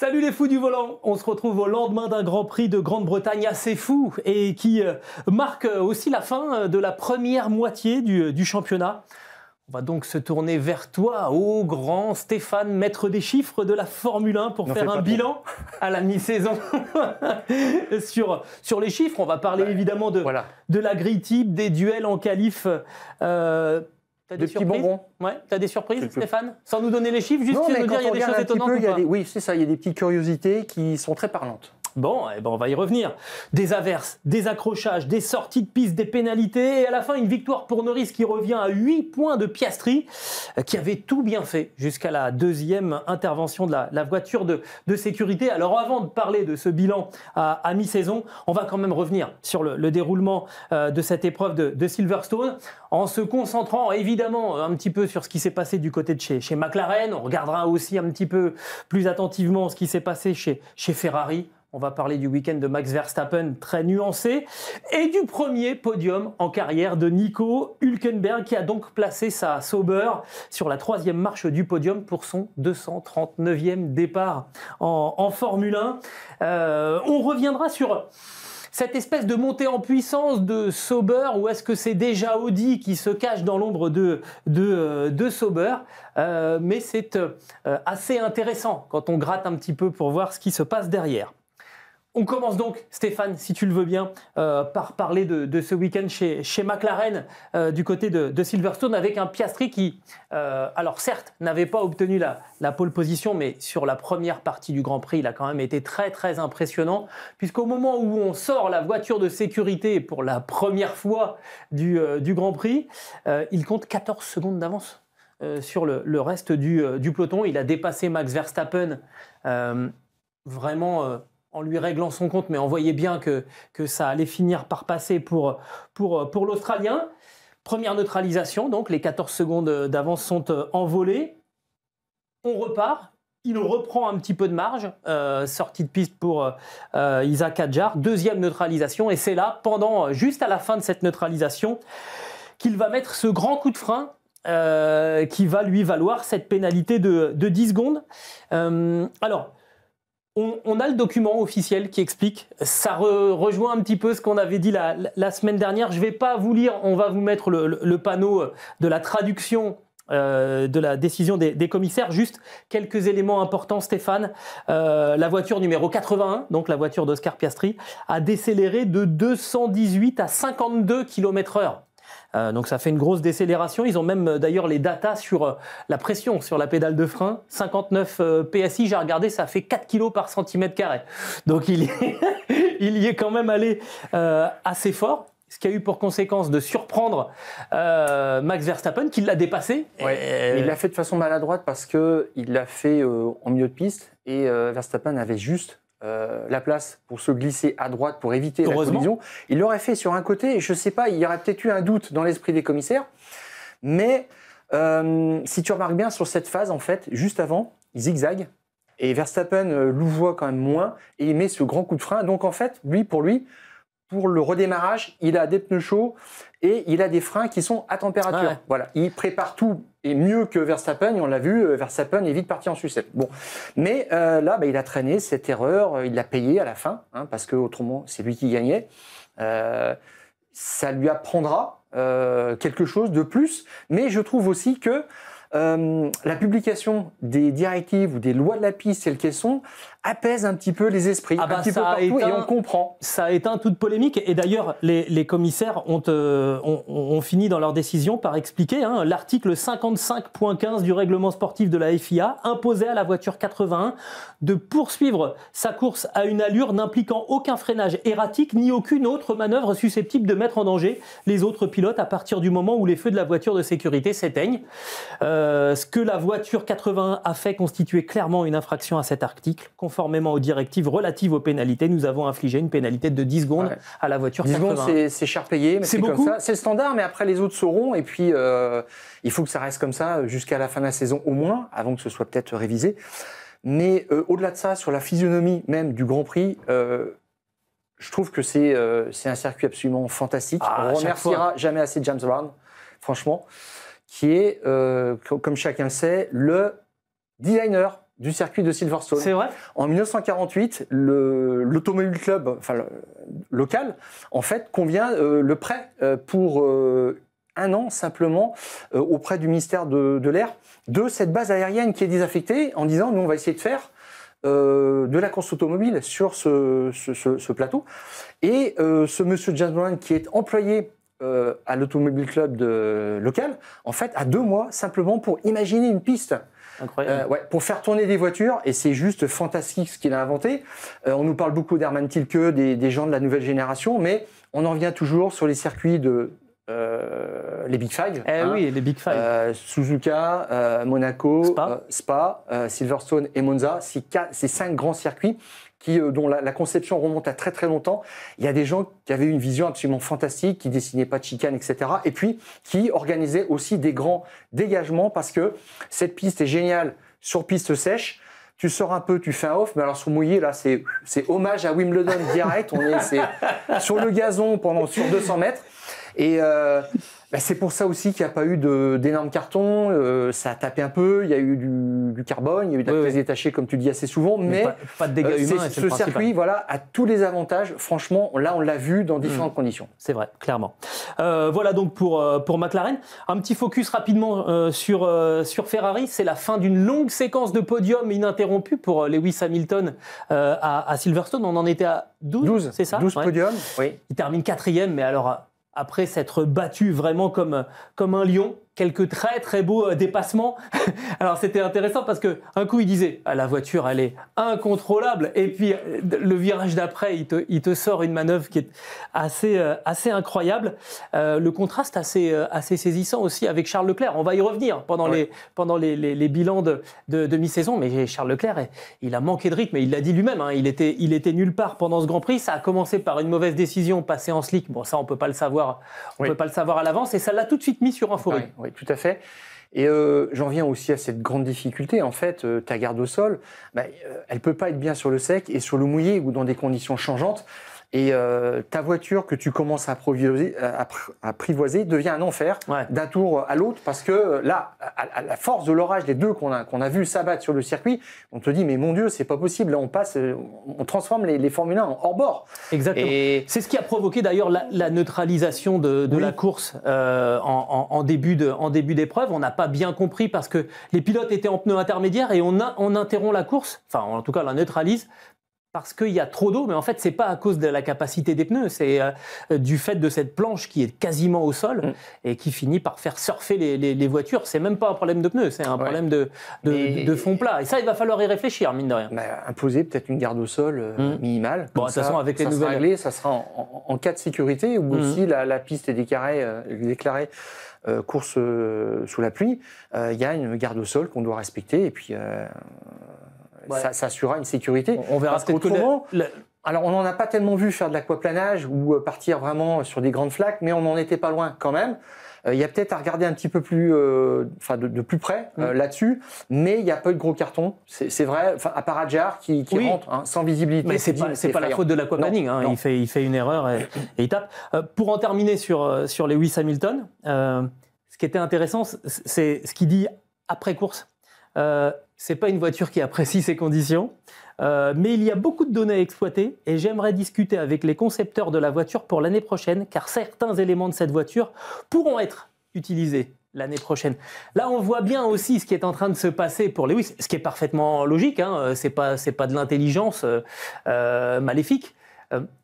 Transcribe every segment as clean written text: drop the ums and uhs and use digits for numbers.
Salut les fous du volant, on se retrouve au lendemain d'un Grand Prix de Grande-Bretagne assez fou et qui marque aussi la fin de la première moitié du championnat. On va donc se tourner vers toi, ô grand Stéphane, maître des chiffres de la Formule 1 pour faire un bilan à la mi-saison. sur les chiffres, on va parler évidemment de la grille type, des duels en qualif. T'as des surprises? Bonbons. Ouais, t'as des surprises, Stéphane? Sans nous donner les chiffres, juste non, nous dire il y a des choses étonnantes ou pas? Oui, c'est ça, il y a des petites curiosités qui sont très parlantes. Bon, eh ben on va y revenir. Des averses, des accrochages, des sorties de piste, des pénalités et à la fin une victoire pour Norris qui revient à 8 points de Piastri qui avait tout bien fait jusqu'à la deuxième intervention de la voiture de sécurité. Alors avant de parler de ce bilan à mi-saison, on va quand même revenir sur le déroulement de cette épreuve de Silverstone en se concentrant évidemment un petit peu sur ce qui s'est passé du côté de chez McLaren. On regardera aussi un petit peu plus attentivement ce qui s'est passé chez Ferrari. On va parler du week-end de Max Verstappen, très nuancé, et du premier podium en carrière de Nico Hülkenberg, qui a donc placé sa Sauber sur la 3e marche du podium pour son 239e départ en Formule 1. On reviendra sur cette espèce de montée en puissance de Sauber, ou est-ce que c'est déjà Audi qui se cache dans l'ombre de Sauber? Mais c'est assez intéressant quand on gratte un petit peu pour voir ce qui se passe derrière. On commence donc, Stéphane, si tu le veux bien, par parler de ce week-end chez McLaren du côté de Silverstone avec un Piastri qui, alors certes, n'avait pas obtenu la pole position, mais sur la première partie du Grand Prix, il a quand même été très très impressionnant, puisqu'au moment où on sort la voiture de sécurité pour la première fois du Grand Prix, il compte 14 secondes d'avance sur le reste du peloton. Il a dépassé Max Verstappen vraiment... en lui réglant son compte, mais on voyait bien que ça allait finir par passer pour l'Australien. Première neutralisation, donc les 14 secondes d'avance sont envolées. On repart, il reprend un petit peu de marge, sortie de piste pour Isack Hadjar. Deuxième neutralisation, et c'est là, juste à la fin de cette neutralisation, qu'il va mettre ce grand coup de frein qui va lui valoir cette pénalité de 10 secondes. Alors, on a le document officiel qui explique, ça rejoint un petit peu ce qu'on avait dit la semaine dernière. Je ne vais pas vous lire, on va vous mettre le panneau de la traduction de la décision des commissaires. Juste quelques éléments importants, Stéphane. La voiture numéro 81, donc la voiture d'Oscar Piastri, a décéléré de 218 à 52 km/h. Donc ça fait une grosse décélération. Ils ont même d'ailleurs les datas sur la pression sur la pédale de frein. 59 PSI, j'ai regardé, ça fait 4 kg par centimètre carré. Donc il y est quand même allé assez fort. Ce qui a eu pour conséquence de surprendre Max Verstappen, qui l'a dépassé. Ouais, il l'a fait de façon maladroite parce qu'il l'a fait en milieu de piste et Verstappen avait juste la place pour se glisser à droite pour éviter la collision. Il l'aurait fait sur un côté, et je ne sais pas, il y aurait peut-être eu un doute dans l'esprit des commissaires, mais si tu remarques bien sur cette phase, en fait, juste avant, il zigzague, et Verstappen louvoie quand même moins, et il met ce grand coup de frein. Donc en fait, pour le redémarrage, il a des pneus chauds et il a des freins qui sont à température. Ouais. Voilà, il prépare tout et mieux que Verstappen. Et on l'a vu, Verstappen est vite parti en sucette. Bon, mais là, il a traîné cette erreur, il l'a payé à la fin, parce que autrement, c'est lui qui gagnait. Ça lui apprendra quelque chose de plus. Mais je trouve aussi que la publication des directives ou des lois de la piste, telles qu'elles sont, apaise un petit peu les esprits, un petit peu partout, et on comprend. Ça a éteint toute polémique, et d'ailleurs les commissaires ont fini dans leur décision par expliquer l'article 55.15 du règlement sportif de la FIA imposait à la voiture 81 de poursuivre sa course à une allure n'impliquant aucun freinage erratique ni aucune autre manœuvre susceptible de mettre en danger les autres pilotes à partir du moment où les feux de la voiture de sécurité s'éteignent. Ce que la voiture 81 a fait constituait clairement une infraction à cet article. Conformément aux directives relatives aux pénalités, nous avons infligé une pénalité de 10 secondes à la voiture 81. 10 secondes, c'est cher payé, mais c'est comme ça. C'est le standard, mais après les autres sauront. Et puis, il faut que ça reste comme ça jusqu'à la fin de la saison au moins, avant que ce soit peut-être révisé. Mais au-delà de ça, sur la physionomie même du Grand Prix, je trouve que c'est un circuit absolument fantastique. On remerciera jamais assez James Brown, franchement, qui est, comme chacun le sait, le designer du circuit de Silverstone. C'est vrai. En 1948, l'Automobile Club local, en fait, convient le prêt pour 1 an simplement auprès du ministère de l'Air de cette base aérienne qui est désaffectée en disant nous on va essayer de faire de la course automobile sur ce plateau. Et ce monsieur James Brown qui est employé à l'Automobile Club local, en fait, a 2 mois simplement pour imaginer une piste. Incroyable. Pour faire tourner des voitures, et c'est juste fantastique ce qu'il a inventé. On nous parle beaucoup d'Hermann Tilke, des gens de la nouvelle génération, mais on en revient toujours sur les circuits les Big Five. Oui, les Big Five. Suzuka, Monaco, Spa, Silverstone et Monza. Ces 5 grands circuits dont la conception remonte à très très longtemps. Il y a des gens qui avaient une vision absolument fantastique, qui dessinaient pas de chicane, etc. Et puis qui organisaient aussi des grands dégagements parce que cette piste est géniale sur piste sèche. Tu sors un peu, tu fais un off, mais alors sur mouillé, là, c'est hommage à Wimbledon direct. C'est sur le gazon sur 200 mètres. Et c'est pour ça aussi qu'il n'y a pas eu d'énormes cartons. Ça a tapé un peu. Il y a eu du carbone, il y a eu de la pièce détachée, comme tu dis assez souvent. Mais pas de dégâts humains. Ce circuit, a tous les avantages. Franchement, là, on l'a vu dans différentes conditions. C'est vrai, clairement. Voilà donc pour McLaren. Un petit focus rapidement sur Ferrari. C'est la fin d'une longue séquence de podium ininterrompue pour Lewis Hamilton à Silverstone. On en était à 12, c'est ça 12 podiums, oui. Il termine 4e, mais alors après s'être battu vraiment comme un lion, quelques très très beaux dépassements. Alors c'était intéressant parce que un coup il disait la voiture elle est incontrôlable et puis le virage d'après il te sort une manœuvre qui est assez incroyable. Le contraste assez saisissant aussi avec Charles Leclerc. On va y revenir pendant les bilans de mi-saison, mais Charles Leclerc il a manqué de rythme et il l'a dit lui-même. Il était nulle part pendant ce Grand Prix. Ça a commencé par une mauvaise décision passée en slick. Bon ça on peut pas le savoir, peut pas le savoir à l'avance et ça l'a tout de suite mis sur un forêt. Oui, tout à fait. Et j'en viens aussi à cette grande difficulté. En fait, ta garde au sol, elle peut pas être bien sur le sec et sur le mouillé ou dans des conditions changeantes. Et ta voiture que tu commences à apprivoiser devient un enfer d'un tour à l'autre parce que là, à la force de l'orage, les deux qu'on a vu s'abattre sur le circuit, on te dit mais mon Dieu, c'est pas possible. Là, on transforme les Formule 1 en hors-bord. Exactement. Et c'est ce qui a provoqué d'ailleurs la neutralisation de la course en début d'épreuve. On n'a pas bien compris parce que les pilotes étaient en pneus intermédiaires et on interrompt la course. Enfin, en tout cas, on la neutralise. Parce qu'il y a trop d'eau, mais en fait, c'est pas à cause de la capacité des pneus, c'est du fait de cette planche qui est quasiment au sol et qui finit par faire surfer les voitures. C'est même pas un problème de pneus, c'est un problème de fond plat. Et ça, il va falloir y réfléchir, mine de rien. Imposer peut-être une garde au sol minimale. Bon, de toute façon, avec les nouvelles règlées, ça sera en cas de sécurité ou aussi la piste est déclarée course sous la pluie. Il y a une garde au sol qu'on doit respecter et puis. Ça assurera une sécurité. On verra peut-être qu'autrement. Alors, on n'en a pas tellement vu faire de l'aquaplanage ou partir vraiment sur des grandes flaques, mais on n'en était pas loin quand même. Il y a peut-être à regarder un petit peu plus, de plus près là-dessus, mais il n'y a pas eu de gros carton. C'est vrai, à part Adjar qui rentre sans visibilité. Mais c'est pas la faute de l'aquaplaning. Il fait une erreur et il tape. Pour en terminer sur Lewis Hamilton, ce qui était intéressant, c'est ce qu'il dit après course. C'est pas une voiture qui apprécie ces conditions, mais il y a beaucoup de données à exploiter et j'aimerais discuter avec les concepteurs de la voiture pour l'année prochaine, car certains éléments de cette voiture pourront être utilisés l'année prochaine. Là, on voit bien aussi ce qui est en train de se passer pour Lewis, ce qui est parfaitement logique. C'est pas de l'intelligence maléfique.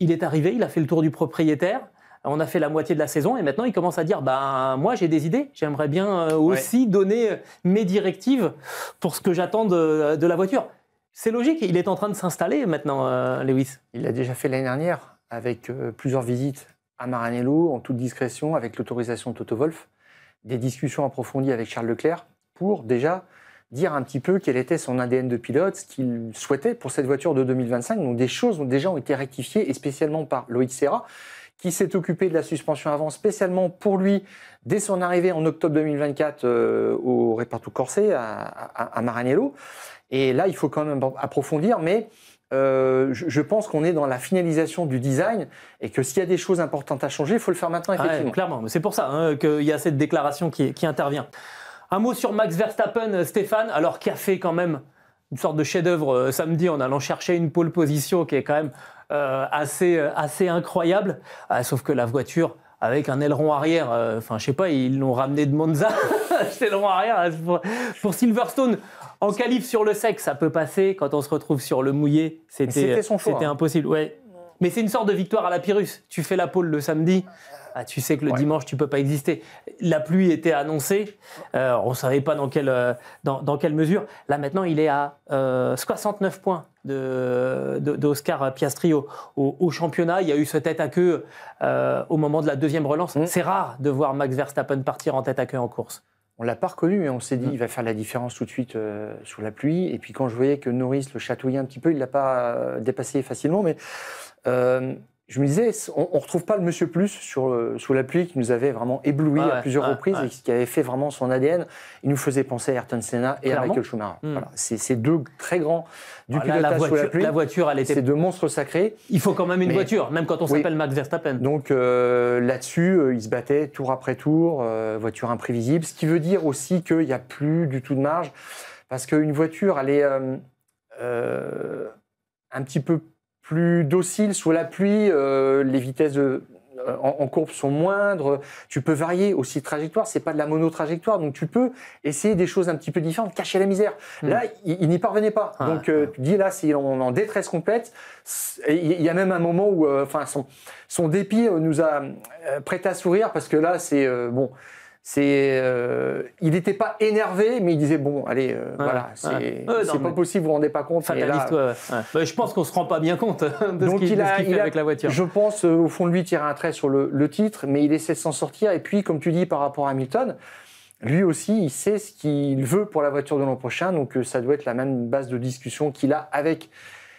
Il est arrivé, il a fait le tour du propriétaire. On a fait la moitié de la saison et maintenant il commence à dire moi j'ai des idées, j'aimerais bien aussi donner mes directives pour ce que j'attends de la voiture. C'est logique, il est en train de s'installer maintenant, Lewis. Il l'a déjà fait l'année dernière avec plusieurs visites à Maranello en toute discrétion avec l'autorisation de Toto Wolff, des discussions approfondies avec Charles Leclerc pour déjà dire un petit peu quel était son ADN de pilote, ce qu'il souhaitait pour cette voiture de 2025. Donc des choses déjà ont été rectifiées et spécialement par Loïc Serra, qui s'est occupé de la suspension avant spécialement pour lui dès son arrivée en octobre 2024 au Reparto Corse à Maranello. Et là, il faut quand même approfondir, mais je pense qu'on est dans la finalisation du design et que s'il y a des choses importantes à changer, il faut le faire maintenant, effectivement. Clairement, c'est pour ça qu'il y a cette déclaration qui intervient. Un mot sur Max Verstappen, Stéphane, alors qui a fait quand même une sorte de chef-d'œuvre samedi en allant chercher une pole position qui est quand même assez incroyable. Sauf que la voiture, avec un aileron arrière, je sais pas, ils l'ont ramené de Monza, cet aileron arrière. Pour Silverstone, en qualif sur le sec, ça peut passer. Quand on se retrouve sur le mouillé, c'était impossible. Ouais. Mais c'est une sorte de victoire à la Pyrrhus. Tu fais la pole le samedi, tu sais que le dimanche, tu peux pas exister. La pluie était annoncée, on savait pas dans quelle mesure. Là, maintenant, il est à 69 points d'Oscar Piastri au championnat. Il y a eu ce tête à queue au moment de la deuxième relance. C'est rare de voir Max Verstappen partir en tête à queue en course. On l'a pas reconnu et on s'est dit il va faire la différence tout de suite sous la pluie. Et puis quand je voyais que Norris le chatouillait un petit peu, il l'a pas dépassé facilement, mais je me disais, on ne retrouve pas le Monsieur Plus sous la pluie qui nous avait vraiment ébloui à plusieurs reprises et qui avait fait vraiment son ADN. Il nous faisait penser à Ayrton Senna et à Michael Schumacher. Voilà. C'est deux très grands du pilotage sous la pluie. La voiture, c'est deux monstres sacrés. Il faut quand même une voiture, même quand on s'appelle Max Verstappen. Donc là-dessus, il se battait tour après tour, voiture imprévisible. Ce qui veut dire aussi qu'il n'y a plus du tout de marge. Parce qu'une voiture, elle est un petit peu plus docile sous la pluie, les vitesses en courbe sont moindres, tu peux varier aussi de trajectoire, c'est pas de la mono-trajectoire, donc tu peux essayer des choses un petit peu différentes, cacher la misère. Là, il n'y parvenait pas. Donc tu dis là, c'est en détresse complète. Il y a même un moment où son dépit nous a prêté à sourire, parce que là, c'est bon. Il n'était pas énervé, mais il disait bon, allez, voilà, c'est pas possible, vous vous rendez pas compte. Fataliste, je pense qu'on se rend pas bien compte de ce qu'il fait avec la voiture. Je pense, au fond de lui, tirer un trait sur le titre, mais il essaie de s'en sortir. Et puis, comme tu dis, par rapport à Hamilton, lui aussi, il sait ce qu'il veut pour la voiture de l'an prochain, donc ça doit être la même base de discussion qu'il a avec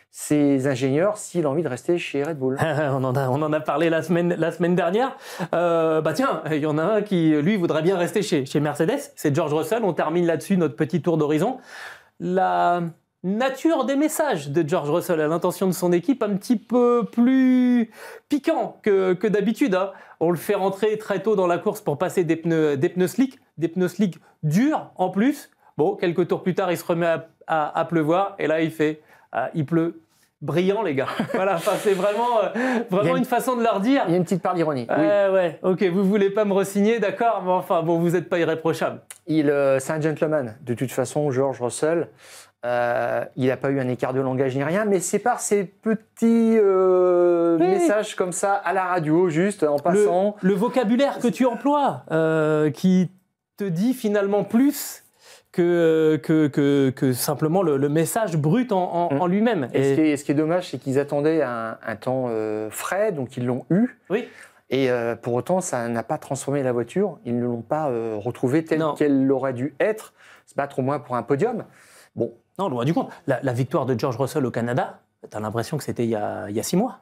ses ingénieurs s'il a envie de rester chez Red Bull. on en a parlé la semaine dernière. Tiens, il y en a un qui, lui, voudrait bien rester chez Mercedes. C'est George Russell. On termine là-dessus notre petit tour d'horizon. La nature des messages de George Russell à l'intention de son équipe, un petit peu plus piquant que d'habitude. Hein. On le fait rentrer très tôt dans la course pour passer des pneus slick durs en plus. Bon, quelques tours plus tard, il se remet à pleuvoir et là, il pleut. Brillant, les gars. Voilà, c'est vraiment une façon de leur dire. Il y a une petite part d'ironie. Ouais, ok, vous voulez pas me re-signer, d'accord, mais vous n'êtes pas irréprochable. C'est un gentleman. De toute façon, George Russell, il n'a pas eu un écart de langage ni rien, mais c'est par ces petits messages comme ça à la radio, juste en passant. Le vocabulaire que tu emploies, qui te dit finalement plus que simplement le message brut en lui-même. Et ce qui est dommage, c'est qu'ils attendaient un temps frais, donc ils l'ont eu. Oui. Et pour autant, ça n'a pas transformé la voiture. Ils ne l'ont pas retrouvée telle qu'elle aurait dû être, se battre au moins pour un podium. Bon. Non, loin du compte. La victoire de George Russell au Canada, tu as l'impression que c'était il y a 6 mois.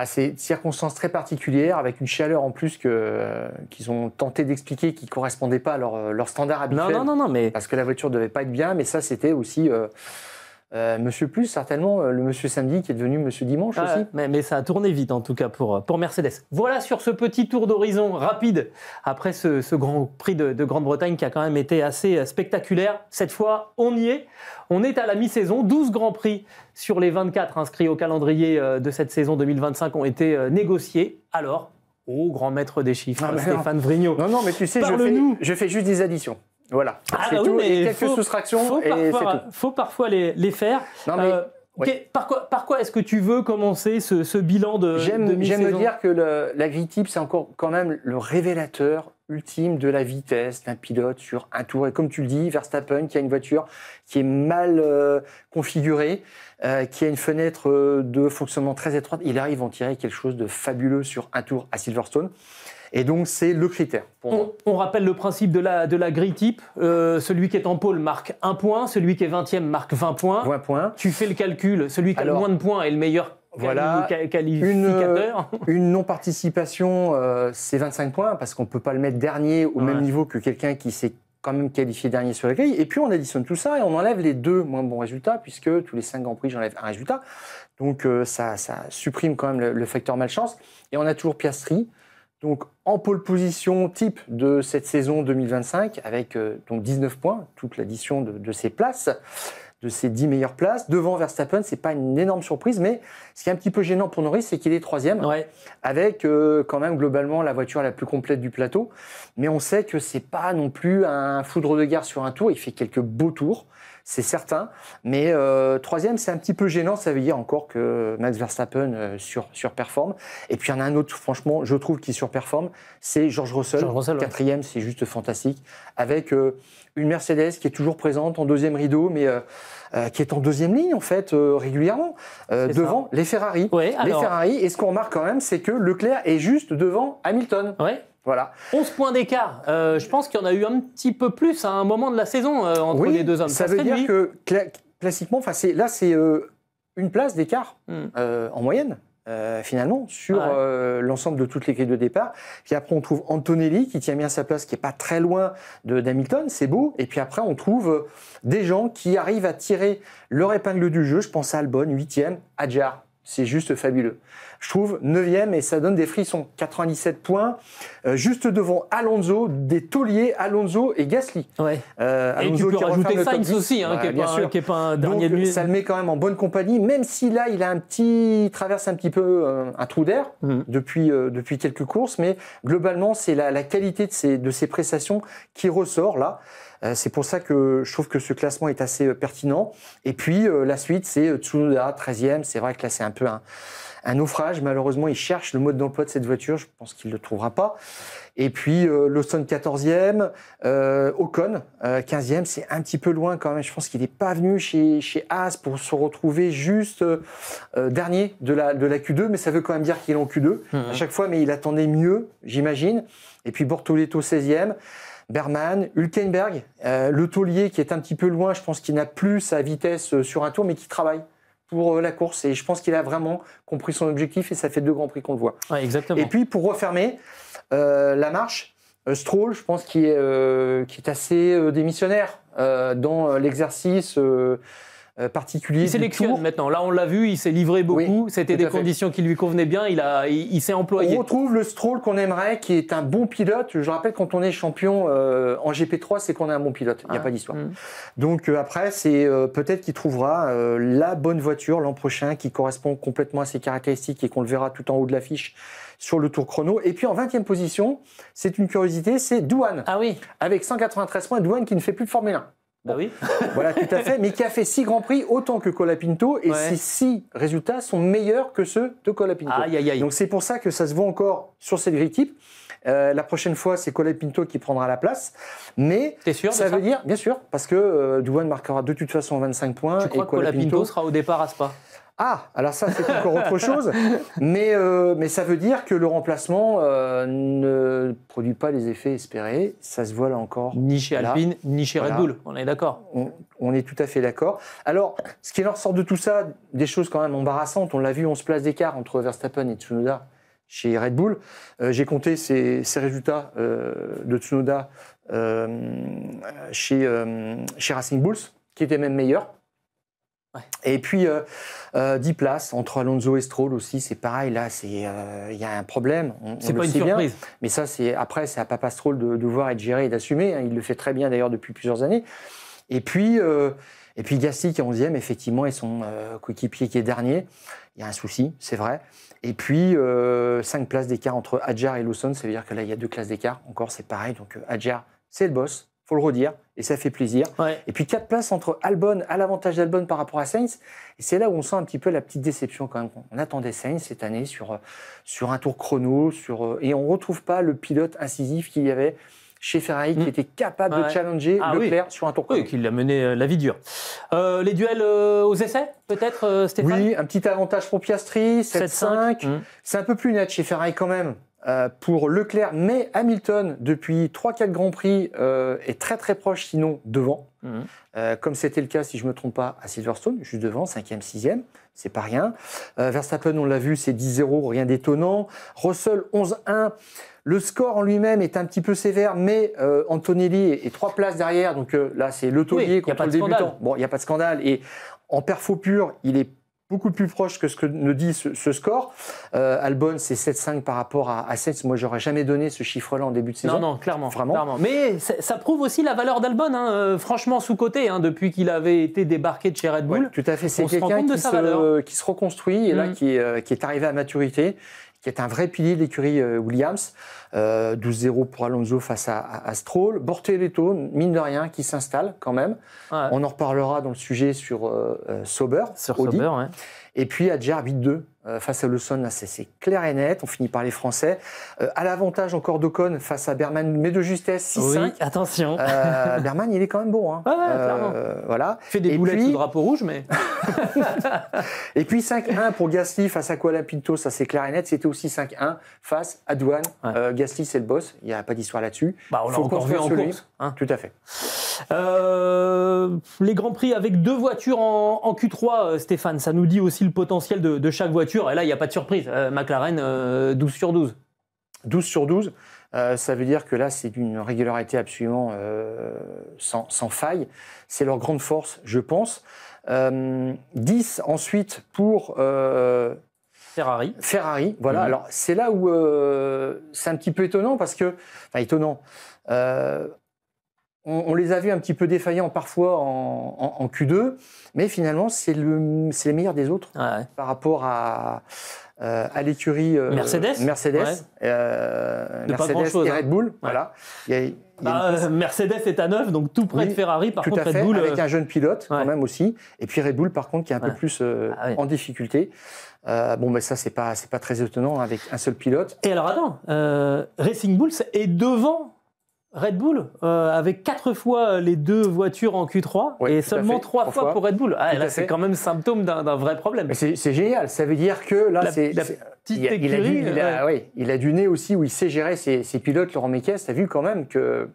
C'est une circonstance très particulière, avec une chaleur en plus qu'ils ont tenté d'expliquer qui ne correspondait pas à leur standard habituel. Non, mais... Parce que la voiture ne devait pas être bien, mais ça, c'était aussi Monsieur Plus, certainement, le Monsieur Samedi qui est devenu Monsieur Dimanche aussi. Mais ça a tourné vite, en tout cas, pour Mercedes. Voilà sur ce petit tour d'horizon rapide, après ce Grand Prix de Grande-Bretagne qui a quand même été assez spectaculaire. Cette fois, on y est. On est à la mi-saison. 12 Grands Prix sur les 24 inscrits au calendrier de cette saison 2025 ont été négociés. Alors, au grand maître des chiffres, Stéphane Vrignot. Non, mais tu sais, je fais juste des additions. Voilà. C'est tout. Et quelques soustractions, et c'est tout. Faut parfois les faire. Non, mais, par quoi est-ce que tu veux commencer ce bilan de mi-saison ? J'aime me dire que la grille type, c'est encore quand même le révélateur ultime de la vitesse d'un pilote sur un tour. Et comme tu le dis, Verstappen, qui a une voiture qui est mal configurée, qui a une fenêtre de fonctionnement très étroite, il arrive à en tirer quelque chose de fabuleux sur un tour à Silverstone. Et donc, c'est le critère pour moi. On rappelle le principe de la grille type. Celui qui est en pôle marque 1 point, celui qui est 20e marque 20 points. 20 points. Tu fais le calcul, celui qui a le moins de points est le meilleur qualificateur. Une non-participation, c'est 25 points, parce qu'on ne peut pas le mettre dernier au même niveau que quelqu'un qui s'est quand même qualifié dernier sur la grille. Et puis, on additionne tout ça et on enlève les 2 moins bons résultats, puisque tous les 5 Grands Prix, j'enlève un résultat. Donc, ça supprime quand même le facteur malchance. Et on a toujours Piastri. Donc, en pole position type de cette saison 2025, avec donc 19 points, toute l'addition de ses places. ces 10 meilleures places. Devant Verstappen, c'est pas une énorme surprise, mais ce qui est un petit peu gênant pour Norris, c'est qu'il est 3e, avec quand même globalement la voiture la plus complète du plateau. Mais on sait que c'est pas non plus un foudre de guerre sur un tour. Il fait quelques beaux tours, c'est certain. Mais 3e, c'est un petit peu gênant. Ça veut dire encore que Max Verstappen surperforme. Et puis il y en a un autre, franchement, je trouve, qui surperforme, c'est George Russell. 4e, c'est juste fantastique. Avec une Mercedes qui est toujours présente en 2e rideau, mais qui est en 2e ligne, en fait, régulièrement. Devant les Ferrari. Ouais, les Ferrari. Et ce qu'on remarque quand même, c'est que Leclerc est juste devant Hamilton. Ouais. Voilà. 11 points d'écart. Je pense qu'il y en a eu un petit peu plus à un moment de la saison entre les deux hommes. Ça veut dire que, classiquement, là, c'est une place d'écart en moyenne. Finalement, sur l'ensemble de toutes les grilles de départ. Puis après, on trouve Antonelli qui tient bien sa place, qui n'est pas très loin d'Hamilton, c'est beau. Et puis après, on trouve des gens qui arrivent à tirer leur épingle du jeu. Je pense à Albon, 8e, Hadjar. C'est juste fabuleux. Je trouve 9e et ça donne des frissons. 97 points, juste devant Alonso, des tauliers Alonso et Gasly. Ouais. Alonso et tu peux qui rajouter Sainz aussi, qui n'est pas un dernier de nuit. Ça le met quand même en bonne compagnie, même si là, il traverse un petit peu un trou d'air depuis quelques courses, mais globalement, c'est la qualité de ses prestations qui ressort là. C'est pour ça que je trouve que ce classement est assez pertinent. Et puis, la suite, c'est Tsunoda, 13e. C'est vrai que là, c'est un peu un naufrage. Malheureusement, il cherche le mode d'emploi de cette voiture. Je pense qu'il ne le trouvera pas. Et puis, Lawson, 14e. Ocon, 15e. C'est un petit peu loin quand même. Je pense qu'il n'est pas venu chez Haas pour se retrouver juste dernier de la Q2. Mais ça veut quand même dire qu'il est en Q2 à chaque fois. Mais il attendait mieux, j'imagine. Et puis, Bortoleto, 16e. Berman, Hülkenberg, le taulier qui est un petit peu loin, je pense qu'il n'a plus sa vitesse sur un tour, mais qui travaille pour la course. Et je pense qu'il a vraiment compris son objectif et ça fait 2 Grands Prix qu'on le voit. Ouais, exactement. Et puis, pour refermer la marche, Stroll, je pense qu'il est assez démissionnaire dans l'exercice particulier. Il sélectionne maintenant. Là, on l'a vu, il s'est livré beaucoup. Oui, c'était des conditions qui lui convenaient bien. Il s'est employé. On retrouve le Stroll qu'on aimerait, qui est un bon pilote. Je rappelle, quand on est champion en GP3, c'est qu'on est un bon pilote. Il n'y a pas d'histoire. Donc après, c'est peut-être qu'il trouvera la bonne voiture l'an prochain qui correspond complètement à ses caractéristiques et qu'on le verra tout en haut de l'affiche sur le tour chrono. Et puis en 20e position, c'est une curiosité, c'est Douane. Ah oui. Avec 193 points, Douane qui ne fait plus de Formule 1. Bah oui. Voilà, tout à fait, mais qui a fait 6 Grands Prix autant que Colapinto, et ces 6 résultats sont meilleurs que ceux de Colapinto. Aïe, aïe, aïe. Donc c'est pour ça que ça se voit encore sur cette grille type. La prochaine fois, c'est Colapinto qui prendra la place. Mais t'es sûr ça veut dire, bien sûr, parce que Douane marquera de toute façon 25 points. Tu crois que Colapinto sera au départ à Spa? Ah, alors ça, c'est encore autre chose. Mais ça veut dire que le remplacement ne produit pas les effets espérés. Ça se voit là encore. Ni chez Alpine, ni chez Red Bull. On est d'accord. On est tout à fait d'accord. Alors, ce qui leur sort de tout ça, des choses quand même embarrassantes. On l'a vu, 11 places d'écart entre Verstappen et Tsunoda chez Red Bull. J'ai compté ces résultats de Tsunoda chez Racing Bulls, qui étaient même meilleurs. Ouais. Et puis 10 places entre Alonso et Stroll aussi, c'est pareil. Là, il y a un problème. C'est pas une surprise. Bien, mais ça, c'est à Papa Stroll de devoir être géré et d'assumer. Hein. Il le fait très bien d'ailleurs depuis plusieurs années. Et puis Gasly qui est 11e, effectivement, et son coéquipier qui est dernier. Il y a un souci, c'est vrai. Et puis 5 places d'écart entre Hadjar et Lawson. Ça veut dire que là, il y a 2 classes d'écart. Encore, c'est pareil. Donc Hadjar, c'est le boss. Faut le redire, et ça fait plaisir. Ouais. Et puis 4 places entre Albon, à l'avantage d'Albon par rapport à Sainz. Et c'est là où on sent un petit peu la petite déception quand même. On attendait Sainz cette année sur un tour chrono, et on ne retrouve pas le pilote incisif qu'il y avait chez Ferrari qui était capable de challenger Leclerc sur un tour chrono. Oui, qui l'a mené la vie dure. Les duels aux essais, peut-être, Stéphane? Oui, un petit avantage pour Piastri, 7-5. C'est un peu plus net chez Ferrari quand même. Pour Leclerc, mais Hamilton, depuis 3-4 Grands Prix, est très très proche, sinon devant. Comme c'était le cas, si je ne me trompe pas, à Silverstone, juste devant, 5e, 6e, c'est pas rien. Verstappen, on l'a vu, c'est 10-0, rien d'étonnant. Russell, 11-1. Le score en lui-même est un petit peu sévère, mais Antonelli est 3 places derrière, donc là, c'est le taulier contre le débutant. Bon, il n'y a pas de scandale. Et en perfo pur, il est beaucoup plus proche que ce que ne dit ce score. Albon, c'est 7-5 par rapport à Sainz. Moi, j'aurais jamais donné ce chiffre-là en début de saison. Non, clairement. Vraiment. Clairement. Mais ça prouve aussi la valeur d'Albon, hein, franchement sous-coté, hein, depuis qu'il avait été débarqué de chez Red Bull. Ouais, tout à fait. C'est quelqu'un qui se reconstruit et là qui est arrivé à maturité, qui est un vrai pilier de l'écurie Williams. 12-0 pour Alonso face à Stroll. Bortoleto, mine de rien, qui s'installe quand même. Ouais. On en reparlera dans le sujet sur Sauber. Sur Audi. Sauber, ouais. Et puis Adjar 8-2 face à Lawson, là c'est clair et net. On finit par les Français. À l'avantage encore d'Ocon face à Berman, mais de justesse 6-5. Oui, attention. Berman, il est quand même bon. Hein. Ouais, clairement. Voilà. Fait des boulettes sous drapeau rouge, mais. Et puis 5-1 pour Gasly face à Colapinto, ça c'est clair et net. C'était aussi 5-1 face à Douane. Ouais. Gasly, c'est le boss. Il n'y a pas d'histoire là-dessus. Bah, on l'a encore vu en course. Hein. Tout à fait. Les Grands Prix avec 2 voitures en Q3, Stéphane, ça nous dit aussi le potentiel de chaque voiture. Et là, il n'y a pas de surprise. McLaren, 12 sur 12. 12 sur 12. Ça veut dire que là, c'est d'une régularité absolument sans faille. C'est leur grande force, je pense. 10 ensuite pour Ferrari, voilà. Alors, c'est là où c'est un petit peu étonnant parce que... Enfin, étonnant. On les a vus un petit peu défaillants parfois en Q2, mais finalement, c'est les meilleurs des autres par rapport à l'écurie Mercedes et Red Bull. Voilà. Mercedes est à 9, donc tout près de Ferrari. Par contre, Red Bull. Avec un jeune pilote quand même aussi. Et puis Red Bull, par contre, qui est un peu plus en difficulté. Ben ça, c'est pas très étonnant avec un seul pilote. Et alors, attends, Racing Bulls est devant Red Bull, avec 4 fois les 2 voitures en Q3 et seulement 3 fois pour Red Bull. Là, c'est quand même symptôme d'un vrai problème. C'est génial. Ça veut dire que là, il a du nez aussi où il sait gérer ses pilotes. Laurent Mekies, tu as vu quand même que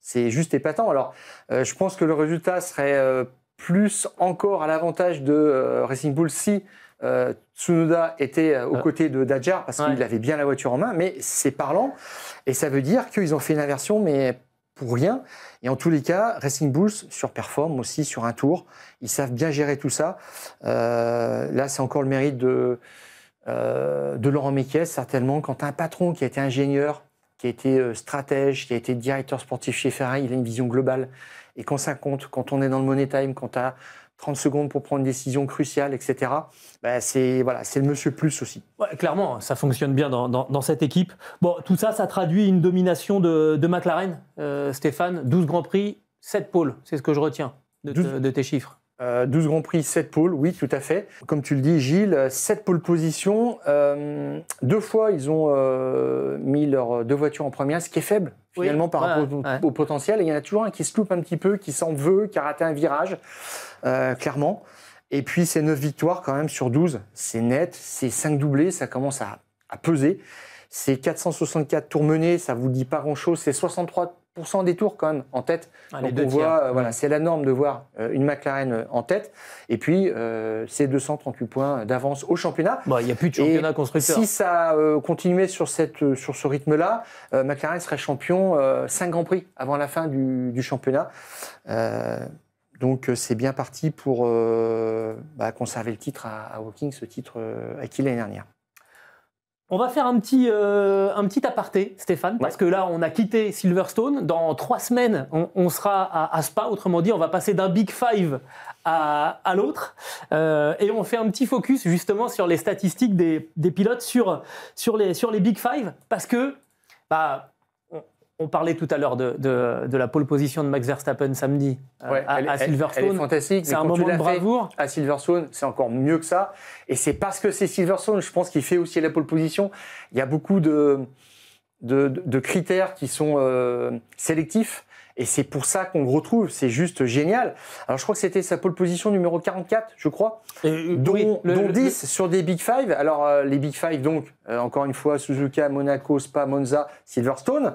c'est juste épatant. Alors, je pense que le résultat serait plus encore à l'avantage de Racing Bull si Tsunoda était aux côtés de Adjar parce qu'il avait bien la voiture en main, mais c'est parlant et ça veut dire qu'ils ont fait une inversion mais pour rien. Et en tous les cas, Racing Bulls surperforme aussi sur un tour. Ils savent bien gérer tout ça. Là, c'est encore le mérite de Laurent Mekies, certainement. Quand tu as un patron qui a été ingénieur, qui a été stratège, qui a été directeur sportif chez Ferrari, il a une vision globale. Et quand ça compte, quand on est dans le money time, quand tu as 30 secondes pour prendre une décision cruciale, etc. C'est le monsieur plus aussi. Ouais, clairement, ça fonctionne bien dans cette équipe. Bon, tout ça, ça traduit une domination de McLaren. Stéphane, 12 Grands Prix, 7 pôles, c'est ce que je retiens de tes chiffres. 12 Grands Prix, 7 pôles, oui, tout à fait. Comme tu le dis, Gilles, 7 pôles position. 2 fois, ils ont mis leurs 2 voitures en première, ce qui est faible, finalement, par rapport au potentiel. Et il y en a toujours un qui se loupe un petit peu, qui s'en veut, qui a raté un virage, clairement. Et puis, c'est 9 victoires quand même sur 12. C'est net, c'est 5 doublés, ça commence à peser. C'est 464 tours menés, ça ne vous dit pas grand-chose. C'est 63% des tours quand même en tête. Donc on voit, c'est la norme de voir une McLaren en tête. Et puis, c'est 238 points d'avance au championnat. Il n'y a plus de championnat constructeur. Si ça continuait sur ce rythme-là, McLaren serait champion 5 Grands Prix avant la fin du championnat. Donc c'est bien parti pour conserver le titre à Woking, ce titre acquis l'année dernière. On va faire un petit aparté, Stéphane, parce que là, on a quitté Silverstone. Dans 3 semaines, on sera à Spa. Autrement dit, on va passer d'un Big Five à l'autre. Et on fait un petit focus, justement, sur les statistiques des pilotes sur les Big Five. Parce que, on parlait tout à l'heure de la pole position de Max Verstappen samedi à Silverstone. Elle est fantastique. C'est un moment de bravoure. À Silverstone, c'est encore mieux que ça. Et c'est parce que c'est Silverstone, je pense, qu'il fait aussi la pole position. Il y a beaucoup de critères qui sont sélectifs. Et c'est pour ça qu'on le retrouve. C'est juste génial. Alors, je crois que c'était sa pole position numéro 44, je crois. Dont 10 sur des Big Five. Alors, les Big Five, donc, encore une fois, Suzuka, Monaco, Spa, Monza, Silverstone.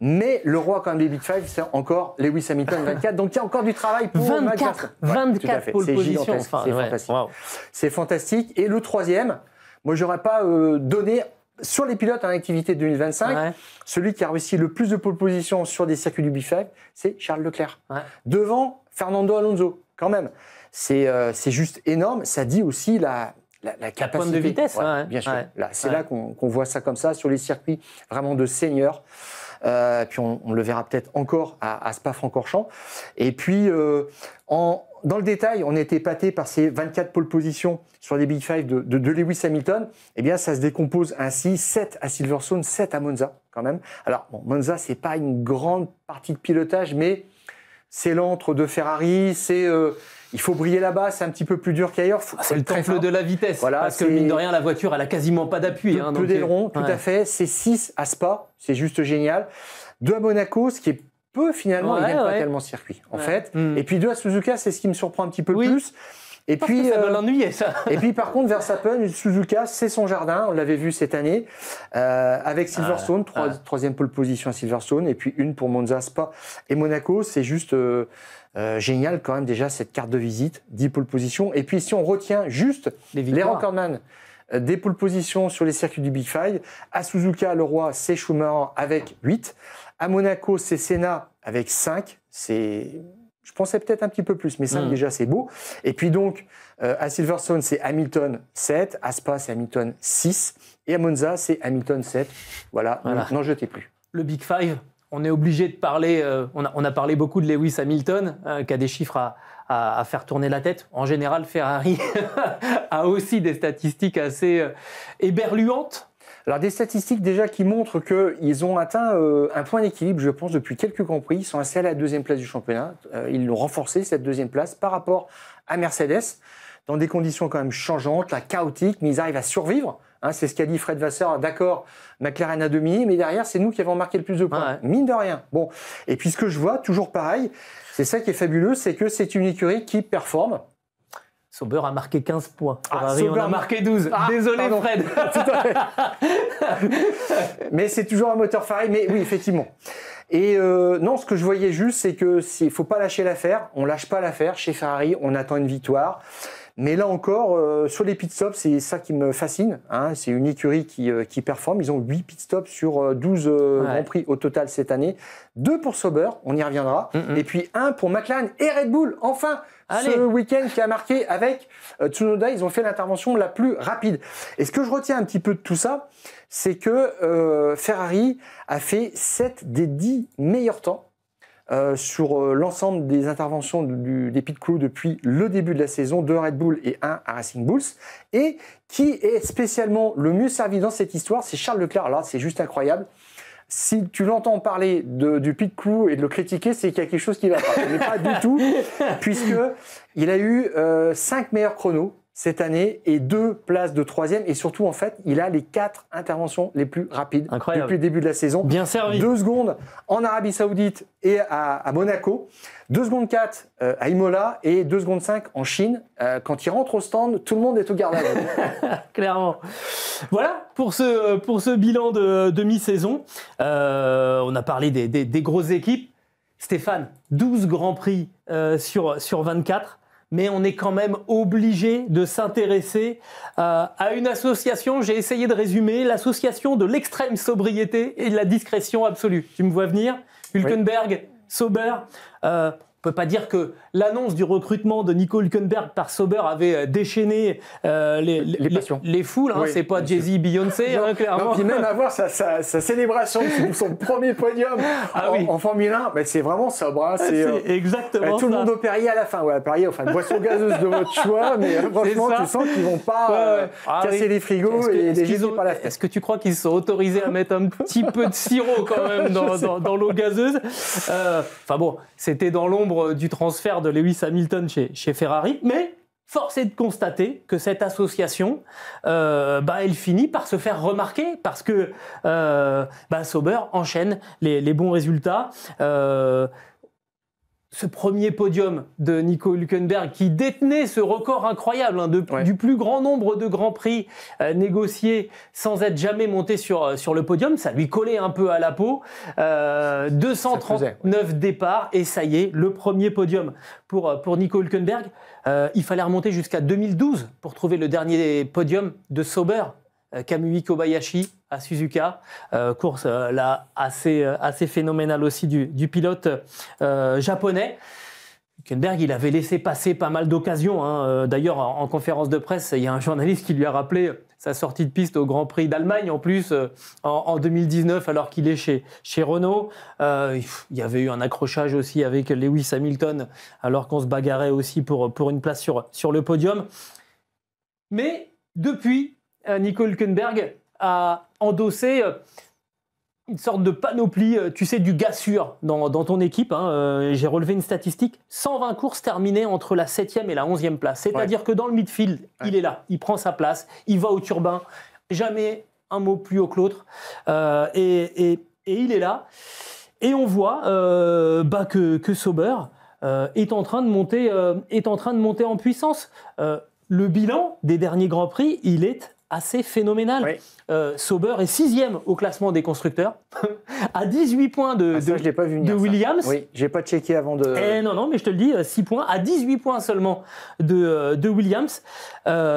Mais le roi, quand même, des Big Five, c'est encore Lewis Hamilton, 24. Donc, il y a encore du travail pour 24 pole position. C'est fantastique. Wow. C'est fantastique. Et le troisième, moi, j'aurais pas donné... Sur les pilotes en activité 2025, celui qui a réussi le plus de pole position sur des circuits du Big Five, c'est Charles Leclerc. Devant Fernando Alonso, quand même. c'est juste énorme. Ça dit aussi la capacité. Pointe de vitesse, ouais, bien sûr. C'est là qu'on voit ça comme ça, sur les circuits vraiment de seniors. Puis on le verra peut-être encore à Spa-Francorchamps. Et puis, dans le détail, on était épaté par ces 24 pole positions sur les Big Five de Lewis Hamilton. Eh bien, ça se décompose ainsi, 7 à Silverstone, 7 à Monza, quand même. Alors, bon, Monza, c'est pas une grande partie de pilotage, mais c'est l'antre de Ferrari, il faut briller là-bas, c'est un petit peu plus dur qu'ailleurs. C'est le temple de la vitesse, voilà, parce que mine de rien, la voiture, elle a quasiment pas d'appui. Peu d'aileron, tout à fait. C'est 6 à Spa, c'est juste génial. 2 à Monaco, ce qui est peu finalement, il n'aime pas tellement ce circuit, en fait. Et puis 2 à Suzuka, c'est ce qui me surprend un petit peu plus. Et puis, ça doit l'ennuyer, ça. Et puis par contre, Verstappen, Suzuka, c'est son jardin, on l'avait vu cette année, avec Silverstone, troisième pole position à Silverstone, et puis une pour Monza, Spa et Monaco. C'est juste génial quand même déjà cette carte de visite, 10 pole positions. Et puis si on retient juste les recordman des pole positions sur les circuits du Big Five, à Suzuka, le roi, c'est Schumacher avec 8. À Monaco, c'est Senna avec 5. Je pensais peut-être un petit peu plus, mais 5 déjà, c'est beau. Et puis donc, à Silverstone, c'est Hamilton 7. À Spa, c'est Hamilton 6. Et à Monza, c'est Hamilton 7. Voilà. N'en jetez plus. Le Big Five, on est obligé de parler. On a parlé beaucoup de Lewis Hamilton, qui a des chiffres à faire tourner la tête. En général, Ferrari a aussi des statistiques assez éberluantes. Alors des statistiques déjà qui montrent qu'ils ont atteint un point d'équilibre, je pense, depuis quelques Grands Prix. Ils sont assez à la deuxième place du championnat. Ils l'ont renforcé, cette deuxième place, par rapport à Mercedes, dans des conditions quand même changeantes, chaotiques, mais ils arrivent à survivre. C'est ce qu'a dit Fred Vasseur. D'accord, McLaren a dominé, mais derrière, c'est nous qui avons marqué le plus de points. Mine de rien. Bon. Et puis ce que je vois, toujours pareil, c'est ça qui est fabuleux, c'est que c'est une écurie qui performe. Sauber a marqué 15 points. Ferrari en a marqué 12. Désolé, pardon. Fred. Tout à fait. Mais c'est toujours un moteur Ferrari. Mais oui, effectivement. Et non, ce que je voyais juste, c'est qu'il ne faut pas lâcher l'affaire. On ne lâche pas l'affaire. Chez Ferrari, on attend une victoire. Mais là encore, sur les pit stops, c'est ça qui me fascine. C'est une écurie qui performe. Ils ont 8 pit stops sur 12 Grands Prix au total cette année. 2 pour Sauber, on y reviendra. Et puis 1 pour McLaren et Red Bull. Enfin, ce week-end qui a marqué avec Tsunoda, ils ont fait l'intervention la plus rapide. Et ce que je retiens un petit peu de tout ça, c'est que Ferrari a fait 7 des 10 meilleurs temps sur l'ensemble des interventions des pit crew depuis le début de la saison, 2 à Red Bull et 1 à Racing Bulls. Et qui est spécialement le mieux servi dans cette histoire, c'est Charles Leclerc. Alors là, c'est juste incroyable. Si tu l'entends parler du pit crew et de le critiquer, c'est qu'il y a quelque chose qui ne va pas. Mais pas du tout, puisqu'il a eu 5 meilleurs chronos cette année et 2 places de 3e. Et surtout, en fait, il a les 4 interventions les plus rapides depuis le début de la saison. Bien servi. 2 secondes en Arabie Saoudite et à Monaco. 2 secondes 4 à Imola et 2 secondes 5 en Chine. Quand il rentre au stand, tout le monde est au garde à vue. Clairement. Voilà pour ce bilan de mi-saison. On a parlé des grosses équipes. Stéphane, 12 Grands Prix sur 24. Mais on est quand même obligé de s'intéresser à une association, j'ai essayé de résumer, l'association de l'extrême sobriété et de la discrétion absolue. Tu me vois venir ? Hülkenberg, Sauber. On ne peut pas dire que l'annonce du recrutement de Nico Hülkenberg par Sauber avait déchaîné les foules. C'est pas Jay-Z, Beyoncé, clairement. Puis même avoir sa célébration, son premier podium en Formule 1, c'est vraiment sobre. C'est exactement tout le monde au Perrier à la fin. Perrier, boisson gazeuse de votre choix, mais franchement, tu sens qu'ils ne vont pas casser les frigos et les jeter par la fenêtre. Est-ce que tu crois qu'ils sont autorisés à mettre un petit peu de sirop quand même dans l'eau gazeuse ? C'était dans l'ombre du transfert de Lewis Hamilton chez Ferrari, mais force est de constater que cette association, elle finit par se faire remarquer parce que Sauber enchaîne les bons résultats. Ce premier podium de Nico Hülkenberg qui détenait ce record incroyable du plus grand nombre de grands prix négociés sans être jamais monté sur le podium, ça lui collait un peu à la peau. 239 départs et ça y est, le premier podium pour Nico Hülkenberg. Il fallait remonter jusqu'à 2012 pour trouver le dernier podium de Sauber. Kamui Kobayashi à Suzuka, course là assez phénoménale aussi du pilote japonais. Hülkenberg, il avait laissé passer pas mal d'occasions. Hein. D'ailleurs, en conférence de presse, il y a un journaliste qui lui a rappelé sa sortie de piste au Grand Prix d'Allemagne, en plus, en 2019, alors qu'il est chez Renault. Il y avait eu un accrochage aussi avec Lewis Hamilton, alors qu'on se bagarrait aussi pour une place sur le podium. Mais depuis, Nico Hülkenberg a endossé une sorte de panoplie, tu sais, du gars sûr dans ton équipe. Hein. J'ai relevé une statistique, 120 courses terminées entre la 7e et la 11e place. C'est-à-dire que dans le midfield, il est là, il prend sa place, il va au turbin, jamais un mot plus haut que l'autre. Et il est là. Et on voit que Sauber est en train de monter en puissance. Le bilan des derniers Grands Prix, il est assez phénoménal. Oui. Sauber est 6e au classement des constructeurs, à 18 points de Williams. Oui, je n'ai pas checké avant de... Non, mais je te le dis, 6 points, à 18 points seulement de Williams.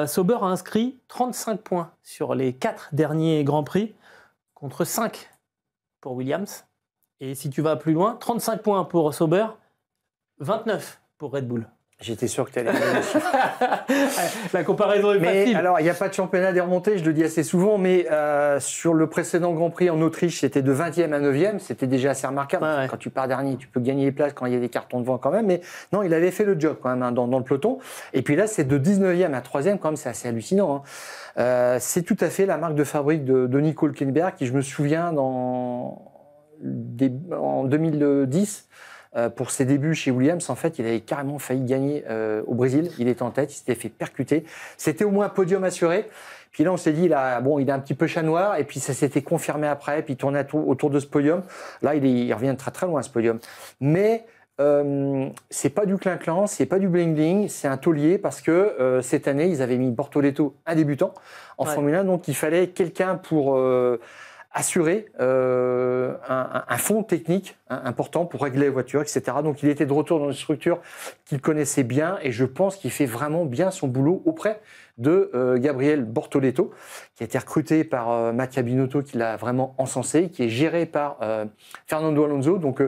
Sauber a inscrit 35 points sur les 4 derniers Grands Prix, contre 5 pour Williams. Et si tu vas plus loin, 35 points pour Sauber, 29 pour Red Bull. J'étais sûr que tu allais dire le chiffre. La comparaison est facile. Alors, il n'y a pas de championnat des remontées, je le dis assez souvent, mais sur le précédent Grand Prix en Autriche, c'était de 20e à 9e, c'était déjà assez remarquable. Ouais. Quand tu pars dernier, tu peux gagner les places quand il y a des cartons devant quand même, mais non, il avait fait le job quand même hein, dans le peloton. Et puis là, c'est de 19e à 3e, quand même, c'est assez hallucinant. Hein. C'est tout à fait la marque de fabrique de Nico Hülkenberg, qui je me souviens en 2010, pour ses débuts chez Williams, en fait, il avait carrément failli gagner au Brésil. Il était en tête, il s'était fait percuter. C'était au moins un podium assuré. Puis là, on s'est dit, il a un petit peu chat noir. Et puis ça s'était confirmé après. Puis il tournait autour de ce podium. Là, il revient très très loin, ce podium. Mais c'est pas du clin-clin, c'est pas du bling-bling, c'est un taulier parce que cette année, ils avaient mis Bortoleto, un débutant, en Formule 1. Donc il fallait quelqu'un pour... assurer un fond technique important pour régler les voitures, etc. Donc il était de retour dans une structure qu'il connaissait bien et je pense qu'il fait vraiment bien son boulot auprès de Gabriel Bortoleto, qui a été recruté par Mattia Binotto, qui l'a vraiment encensé, qui est géré par Fernando Alonso. Donc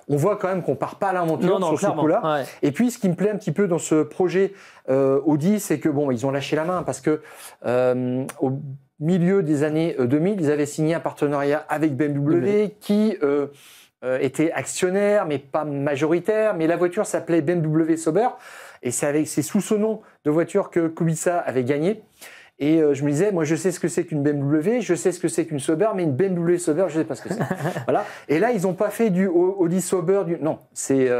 on voit quand même qu'on part pas à l'aventure sur ce coup-là. Ouais. Et puis ce qui me plaît un petit peu dans ce projet Audi, c'est que ils ont lâché la main parce que au milieu des années 2000, ils avaient signé un partenariat avec BMW qui était actionnaire, mais pas majoritaire. Mais la voiture s'appelait BMW Sauber. Et c'est sous ce nom de voiture que Kubica avait gagné. Et je me disais, moi je sais ce que c'est qu'une BMW, je sais ce que c'est qu'une Sauber, mais une BMW Sauber, je ne sais pas ce que c'est. Voilà. Et là, ils n'ont pas fait du Audi Sauber. Non, c'est...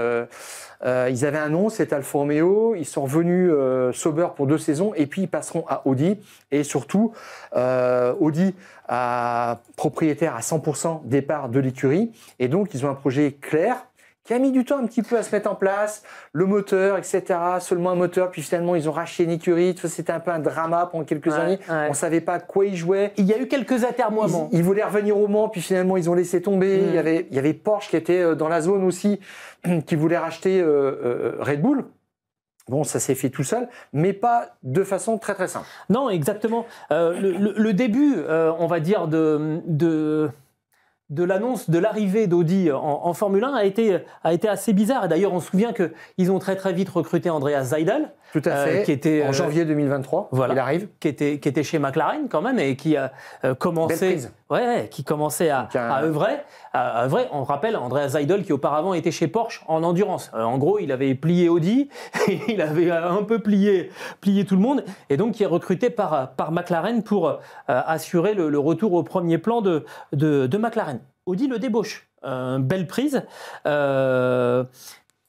ils avaient un nom, c'est Alfa Romeo. Ils sont revenus Sauber pour 2 saisons et puis ils passeront à Audi. Et surtout, Audi a propriétaire à 100% des parts de l'écurie. Et donc, ils ont un projet clair qui a mis du temps un petit peu à se mettre en place. Le moteur, etc. Seulement un moteur. Puis finalement, ils ont racheté une écurie. C'était un peu un drama pendant quelques années. Ouais. On ne savait pas quoi ils jouaient. Il y a eu quelques atermoiements. Ils voulaient revenir au Mans. Puis finalement, ils ont laissé tomber. Il y avait Porsche qui était dans la zone aussi, qui voulait racheter Red Bull. Bon, ça s'est fait tout seul, mais pas de façon très très simple. Non, exactement. Le début, on va dire, de l'annonce de l'arrivée d'Audi en Formule 1 a été assez bizarre. Et d'ailleurs, on se souvient qu'ils ont très très vite recruté Andreas Seidl. Tout à fait, qui était, en janvier 2023, voilà, il arrive. Qui était chez McLaren quand même et qui a commencé, qui commençait à œuvrer. On rappelle Andreas Seidl qui auparavant était chez Porsche en endurance. En gros, il avait plié Audi, il avait un peu plié tout le monde et donc qui est recruté par McLaren pour assurer le retour au premier plan de McLaren. Audi le débauche, belle prise.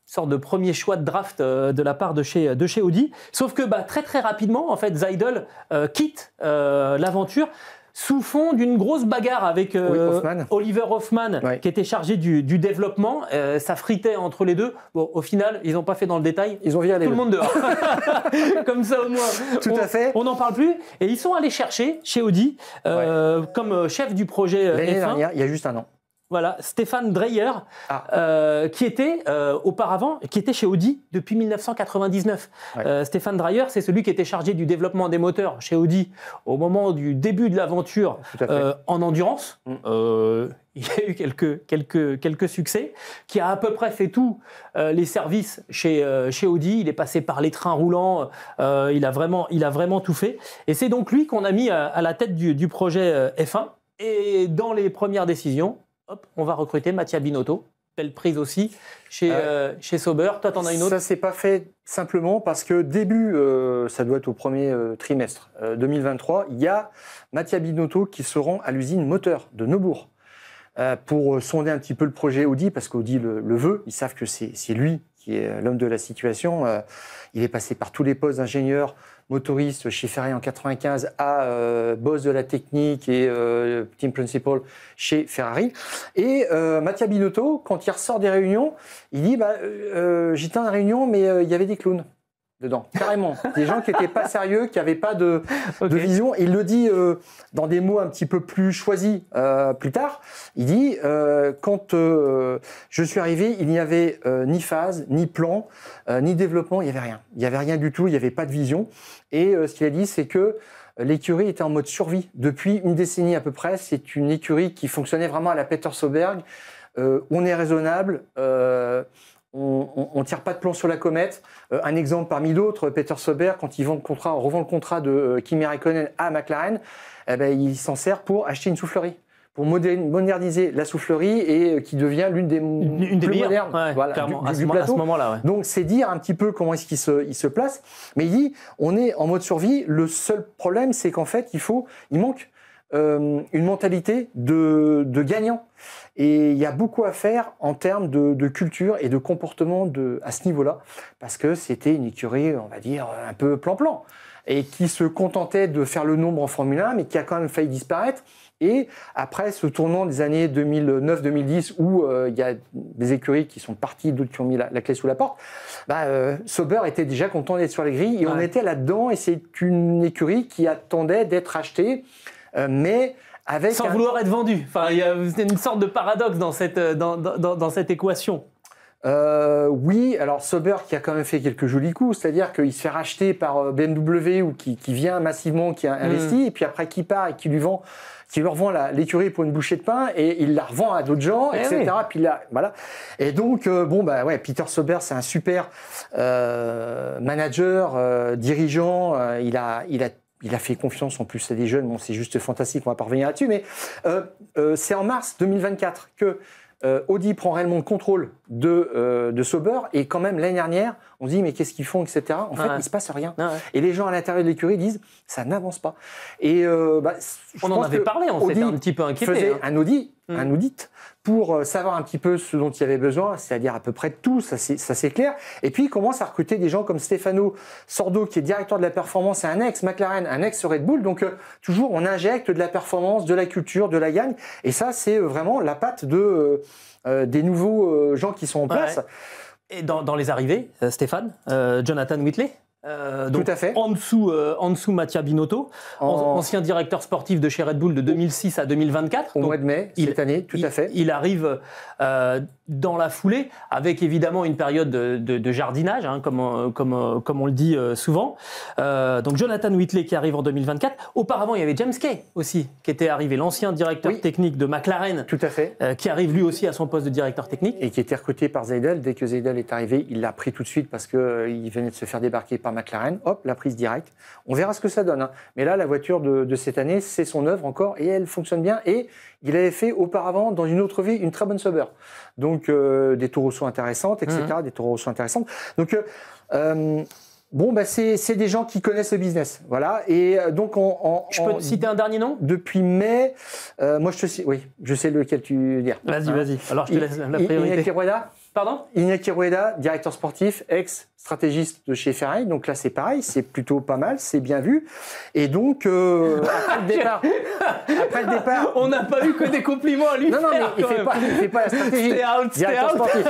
Sorte de premier choix de draft de la part de chez Audi. Sauf que très très rapidement, en fait, Seidl quitte l'aventure sous fond d'une grosse bagarre avec Oliver Hoffmann, qui était chargé du développement. Ça fritait entre les deux. Bon, au final, ils n'ont pas fait dans le détail. Ils ont viré tout le monde dehors. Comme ça, au moins, tout à fait. On n'en parle plus. Et ils sont allés chercher chez Audi comme chef du projet l'année F1. dernière, il y a juste un an. Voilà, Stéphane Dreyer, qui était auparavant, qui était chez Audi depuis 1999. Ouais. Stéphane Dreyer, c'est celui qui était chargé du développement des moteurs chez Audi au moment du début de l'aventure en endurance. il y a eu quelques succès, qui a à peu près fait tous les services chez Audi. Il est passé par les trains roulants, il a vraiment tout fait. Et c'est donc lui qu'on a mis à la tête du projet F1. Et dans les premières décisions, hop, on va recruter Mattia Binotto. Belle prise aussi chez Sauber. Toi, t'en as une autre? Ça s'est pas fait simplement parce que début, ça doit être au premier trimestre 2023, il y a Mattia Binotto qui se rend à l'usine moteur de Neubourg pour sonder un petit peu le projet Audi, parce qu'Audi le veut. Ils savent que c'est lui qui est l'homme de la situation. Il est passé par tous les postes d'ingénieur motoriste chez Ferrari en 95 à boss de la technique et team principal chez Ferrari. Et Mattia Binotto, quand il ressort des réunions, il dit j'étais en réunion, mais il y avait des clowns dedans, carrément. Des gens qui n'étaient pas sérieux, qui n'avaient pas de vision. Et il le dit dans des mots un petit peu plus choisis plus tard. Il dit quand je suis arrivé, il n'y avait ni phase, ni plan, ni développement, il n'y avait rien. Il n'y avait rien du tout, il n'y avait pas de vision. Et ce qu'il a dit, c'est que l'écurie était en mode survie. Depuis une décennie à peu près, c'est une écurie qui fonctionnait vraiment à la Peter Sauberg. On est raisonnable, on ne tire pas de plomb sur la comète. Un exemple parmi d'autres, Peter Sauber, quand il revend le contrat de Kimi Räikkönen à McLaren, il s'en sert pour acheter une soufflerie, pour moderniser la soufflerie et qui devient l'une des plus modernes du plateau. À ce moment-là, ouais. Donc c'est dire un petit peu comment est-ce qu'il se place. Mais il dit, on est en mode survie. Le seul problème, c'est qu'en fait, il manque une mentalité de gagnant. Et il y a beaucoup à faire en termes de culture et de comportement à ce niveau-là, parce que c'était une écurie, on va dire, un peu plan-plan, et qui se contentait de faire le nombre en Formule 1, mais qui a quand même failli disparaître. Et après ce tournant des années 2009-2010, où il y a des écuries qui sont parties, d'autres qui ont mis la clé sous la porte, Sauber était déjà content d'être sur les grilles, et on était là-dedans, et c'est une écurie qui attendait d'être achetée, mais sans vouloir être vendu. Enfin, il y a une sorte de paradoxe dans cette équation. Oui, alors Sauber qui a quand même fait quelques jolis coups, c'est-à-dire qu'il se fait racheter par BMW ou qui vient massivement, qui a investi, et puis après qui part et qui leur vend l'écurie pour une bouchée de pain, et il la revend à d'autres gens, etc. Oui. Puis là, voilà. Et donc, Peter Sauber, c'est un super manager, dirigeant. Il a fait confiance en plus à des jeunes. Bon, c'est juste fantastique, on va pas revenir là-dessus. Mais c'est en mars 2024 que Audi prend réellement le contrôle de Sauber. Et quand même, l'année dernière, on se dit, mais qu'est-ce qu'ils font, etc. En fait, il ne se passe rien. Et les gens à l'intérieur de l'écurie disent, ça n'avance pas. Et on en avait parlé, on s'était un petit peu inquiété. Faisait un audit pour savoir un petit peu ce dont il y avait besoin, c'est-à-dire à peu près tout, ça c'est clair. Et puis il commence à recruter des gens comme Stefano Sordo, qui est directeur de la performance, et un ex-McLaren, un ex-Red Bull. Donc toujours on injecte de la performance, de la culture, de la gagne. Et ça c'est vraiment la patte des nouveaux gens qui sont en place. Ouais. Et dans les arrivées, Stéphane, Jonathan Whitley. Tout à fait. En dessous Mattia Binotto, ancien directeur sportif de chez Red Bull de 2006 à 2024. Au mois de mai, cette année, tout à fait. Il arrive dans la foulée, avec évidemment une période de jardinage, hein, comme on le dit souvent. Donc Jonathan Whitley qui arrive en 2024. Auparavant, il y avait James Kay aussi, qui était arrivé, l'ancien directeur technique de McLaren. Tout à fait. Qui arrive lui aussi à son poste de directeur technique. Et qui était recruté par Seidel. Dès que Seidel est arrivé, il l'a pris tout de suite parce qu'il venait de se faire débarquer par McLaren. Hop, la prise directe. On verra ce que ça donne. Hein. Mais là, la voiture de cette année, c'est son œuvre encore et elle fonctionne bien. Et il avait fait auparavant, dans une autre vie, une très bonne Sauber. Donc, des Toro Rosso intéressantes, etc. Des Toro Rosso intéressantes. Donc, c'est des gens qui connaissent le business. Voilà. Et donc, je peux te citer un dernier nom ? Depuis mai, moi, je sais lequel tu veux dire. Vas-y. Alors, je te laisse la priorité. Iñaki Rueda. Pardon ? Iñaki Rueda, directeur sportif, ex-stratégiste de chez Ferrari. Donc là, c'est pareil, c'est plutôt pas mal, c'est bien vu. Et donc, après le départ... On n'a pas eu que des compliments à lui faire. Non, mais il fait pas la stratégie. Directeur sportif.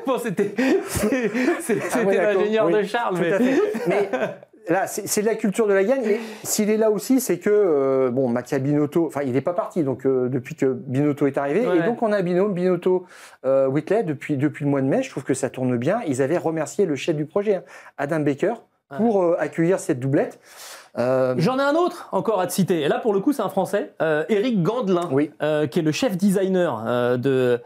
Bon, c'était l'ingénieur de Charles. Tout à fait. Mais là, c'est de la culture de la gagne. Et s'il est là aussi, c'est que Mattia Binotto, il n'est pas parti. Donc depuis que Binotto est arrivé, et donc on a un binôme Binotto Whitley depuis le mois de mai. Je trouve que ça tourne bien. Ils avaient remercié le chef du projet, Adam Baker, pour accueillir cette doublette. J'en ai un autre encore à te citer. Et là, pour le coup, c'est un Français, Éric Gandelin, qui est le chef designer de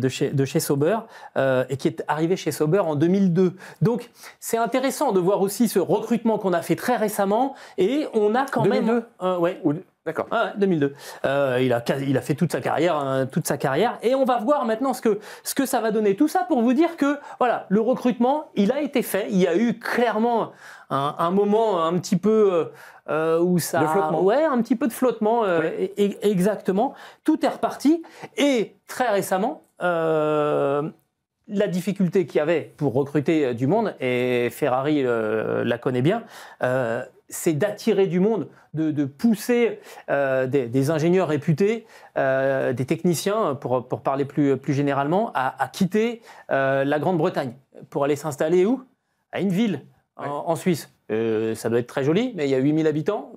chez Sauber et qui est arrivé chez Sauber en 2002. Donc, c'est intéressant de voir aussi ce recrutement qu'on a fait très récemment. Et on a quand 2002. même... D'accord. 2002. Il a fait toute sa carrière, et on va voir maintenant ce que ça va donner. Tout ça pour vous dire que voilà, le recrutement, il a été fait. Il y a eu clairement un moment un petit peu où ça, de flottement. Un petit peu de flottement, exactement. Tout est reparti, et très récemment. La difficulté qu'il y avait pour recruter du monde, et Ferrari la connaît bien, c'est d'attirer du monde, de pousser des ingénieurs réputés, des techniciens, pour parler plus généralement, à quitter la Grande-Bretagne pour aller s'installer où ? À une ville en Suisse. Ça doit être très joli, mais il y a 8000 habitants.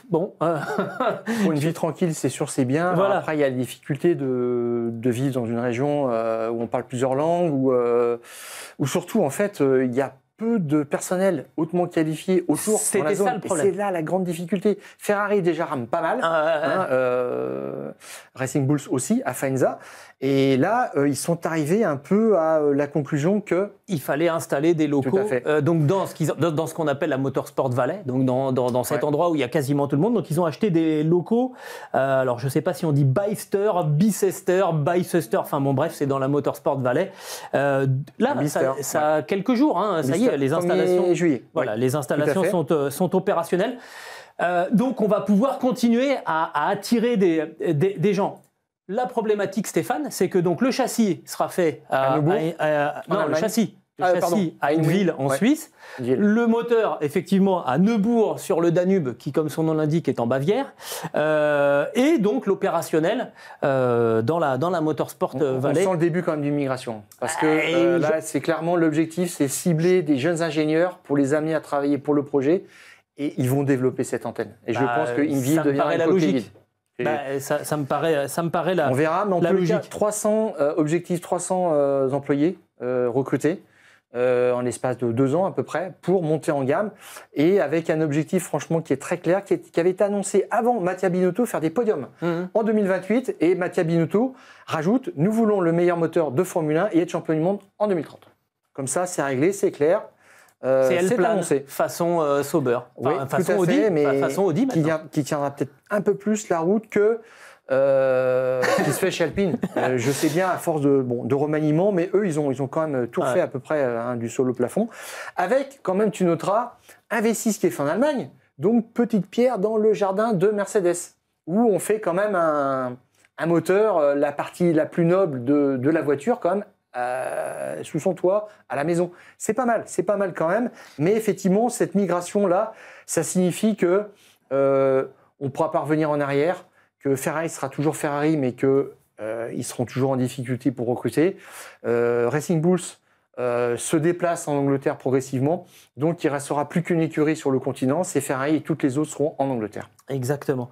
Bon. Pour une ville tranquille, c'est sûr, c'est bien. Voilà. Après, il y a la difficulté de vivre dans une région où on parle plusieurs langues, où surtout, en fait, il y a peu de personnel hautement qualifié autour. C'était ça le problème. Et c'est là la grande difficulté. Ferrari déjà rame pas mal. Racing Bulls aussi, à Faenza. Et là, ils sont arrivés un peu à la conclusion que... Il fallait installer des locaux. Tout à fait. Donc dans ce qu'on appelle la Motorsport Valley, donc dans cet endroit où il y a quasiment tout le monde. Donc ils ont acheté des locaux. Alors je ne sais pas si on dit Bicester, enfin bon bref, c'est dans la Motorsport Valley. Là, ça a quelques jours. Ça y est, les installations. Juillet. Voilà, les installations sont opérationnelles. Donc on va pouvoir continuer à attirer des gens. La problématique, Stéphane, c'est que donc le châssis sera fait à une ville en Suisse. Le moteur, effectivement, à Neubourg, sur le Danube, qui, comme son nom l'indique, est en Bavière. Et donc l'opérationnel dans la Motorsport Valley. On sent le début quand même d'une migration. Parce que là, c'est clairement l'objectif, c'est cibler des jeunes ingénieurs pour les amener à travailler pour le projet. Et ils vont développer cette antenne. Et je pense que InVille devient la logique. Ça me paraît on verra, mais en la tous les logique. cas, 300 employés recrutés en l'espace de 2 ans à peu près pour monter en gamme, et avec un objectif franchement qui est très clair, qui avait été annoncé avant Mattia Binotto, faire des podiums en 2028, et Mattia Binotto rajoute: nous voulons le meilleur moteur de Formule 1 et être champion du monde en 2030. Comme ça, c'est réglé, c'est clair. C'est elle plan annoncé. Façon Sauber, façon Audi, mais façon Audi qui tiendra peut-être un peu plus la route que qui se fait chez Alpine. Je sais bien, à force de remaniement, mais eux, ils ont quand même tout refait à peu près du sol au plafond. Avec, quand même, tu noteras, un V6 qui est fait en Allemagne, donc petite pierre dans le jardin de Mercedes, où on fait quand même un moteur, la partie la plus noble de la voiture, quand même, sous son toit, à la maison. C'est pas mal quand même, mais effectivement, cette migration-là, ça signifie que on ne pourra pas revenir en arrière, que Ferrari sera toujours Ferrari, mais qu'ils seront toujours en difficulté pour recruter. Racing Bulls se déplace en Angleterre progressivement, donc il ne restera plus qu'une écurie sur le continent, c'est Ferrari, et toutes les autres seront en Angleterre. Exactement.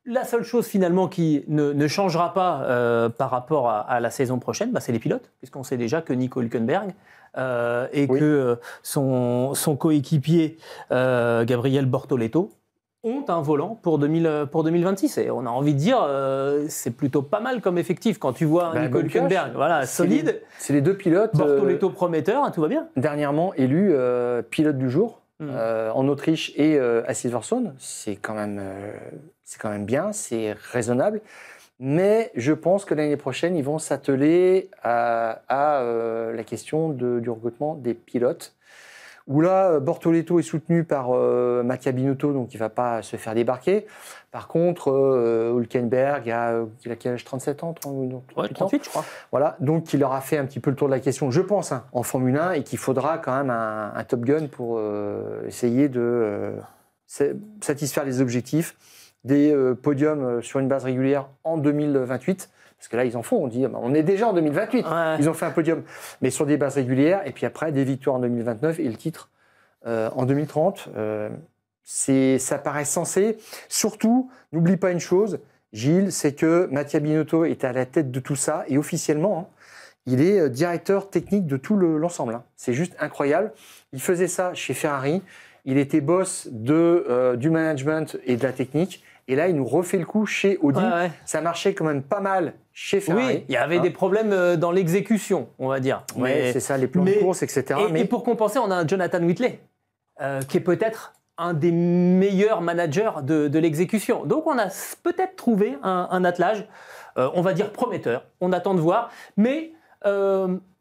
La seule chose finalement qui ne changera pas par rapport à la saison prochaine, c'est les pilotes, puisqu'on sait déjà que Nico Hülkenberg que son coéquipier Gabriel Bortoleto ont un volant pour 2026. Et on a envie de dire, c'est plutôt pas mal comme effectif quand tu vois Nico Hülkenberg, solide. C'est les 2 pilotes. Bortoleto prometteur, tout va bien. Dernièrement élu pilote du jour en Autriche et à Silverstone. C'est quand même bien, c'est raisonnable. Mais je pense que l'année prochaine, ils vont s'atteler à la question du recrutement des pilotes. Où là, Bortoleto est soutenu par Mattia Binotto, donc il ne va pas se faire débarquer. Par contre, Hülkenberg, il a quel âge, 37 ans 38, je crois. Voilà, donc il aura fait un petit peu le tour de la question, je pense, en Formule 1, et qu'il faudra quand même un Top Gun pour essayer de satisfaire les objectifs des podiums sur une base régulière en 2028. Parce que là, ils en font, on est déjà en 2028, ils ont fait un podium, mais sur des bases régulières, et puis après, des victoires en 2029 et le titre en 2030. Ça paraît sensé. Surtout, n'oublie pas une chose, Gilles, c'est que Mattia Binotto est à la tête de tout ça, et officiellement, il est directeur technique de tout l'ensemble. Hein. C'est juste incroyable. Il faisait ça chez Ferrari. Il était boss du management et de la technique. Et là, il nous refait le coup chez Audi. Ouais. Ça marchait quand même pas mal chez Ferrari. Oui, il y avait des problèmes dans l'exécution, on va dire. Oui, c'est ça, les plans de course, etc. Et pour compenser, on a un Jonathan Whitley, qui est peut-être un des meilleurs managers de l'exécution. Donc, on a peut-être trouvé un attelage, on va dire prometteur. On attend de voir. Mais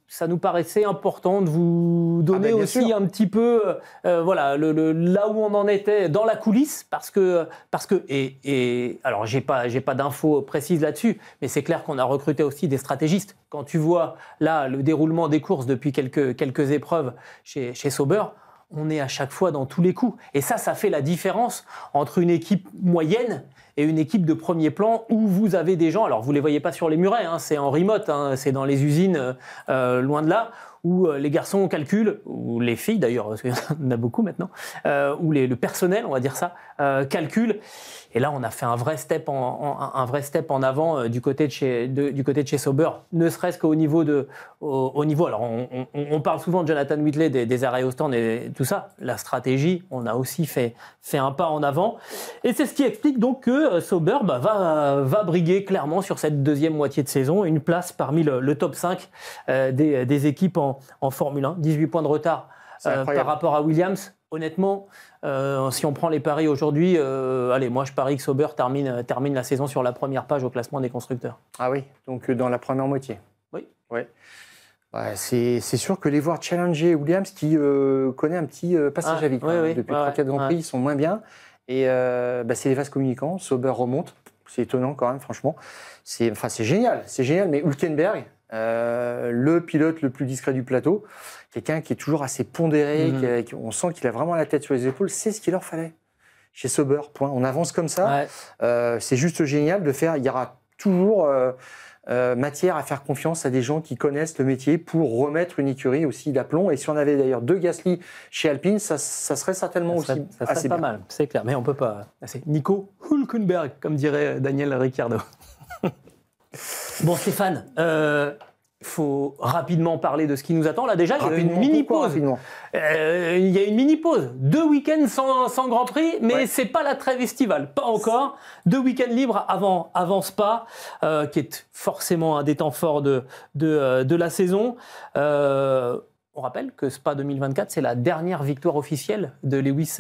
ça nous paraissait important de vous donner aussi un petit peu voilà, là où on en était dans la coulisse, parce que alors j'ai pas d'infos précises là-dessus, mais c'est clair qu'on a recruté aussi des stratégistes. Quand tu vois là le déroulement des courses depuis quelques épreuves chez Sauber, on est à chaque fois dans tous les coups. Et ça fait la différence entre une équipe moyenne et une équipe de premier plan où vous avez des gens, alors vous ne les voyez pas sur les murets, hein, c'est en remote, hein, c'est dans les usines, loin de là, où les garçons calculent, ou les filles d'ailleurs, parce qu'il y en a beaucoup maintenant, où le personnel, on va dire ça, calcule. Et là, on a fait un vrai step en avant du côté de chez Sauber, ne serait-ce qu'au niveau alors on parle souvent de Jonathan Whitley, des arrêts au stand et tout ça. La stratégie, on a aussi fait un pas en avant. Et c'est ce qui explique donc que Sauber va briguer clairement sur cette deuxième moitié de saison, une place parmi le top 5 des équipes en Formule 1. 18 points de retard par rapport à Williams. Honnêtement, si on prend les paris aujourd'hui, allez, moi je parie que Sauber termine la saison sur la première page au classement des constructeurs. Ah oui, donc dans la première moitié. Oui. Ouais. Ouais, c'est sûr que les voir challenger Williams, qui connaît un petit passage à vide. Depuis 3-4 Grands Prix, ils sont moins bien. Et c'est les vases communicants. Sauber remonte. C'est étonnant quand même, franchement. C'est génial, mais Hülkenberg, le pilote le plus discret du plateau, quelqu'un qui est toujours assez pondéré, on sent qu'il a vraiment la tête sur les épaules, c'est ce qu'il leur fallait chez Sauber, point. On avance comme ça, c'est juste génial de faire, il y aura toujours matière à faire confiance à des gens qui connaissent le métier pour remettre une écurie aussi d'aplomb. Et si on avait d'ailleurs 2 Gasly chez Alpine, ça serait certainement ça serait assez pas bien. Mal, c'est clair, mais on peut pas. C'est Nico Hülkenberg, comme dirait Daniel Ricciardo. Bon Stéphane, faut rapidement parler de ce qui nous attend. Là déjà, il y a une mini-pause. Il y a une mini-pause. 2 week-ends sans Grand Prix, mais c'est pas la trêve estivale. Pas encore. 2 week-ends libres avant Spa, qui est forcément un des temps forts de la saison. On rappelle que Spa 2024, c'est la dernière victoire officielle de Lewis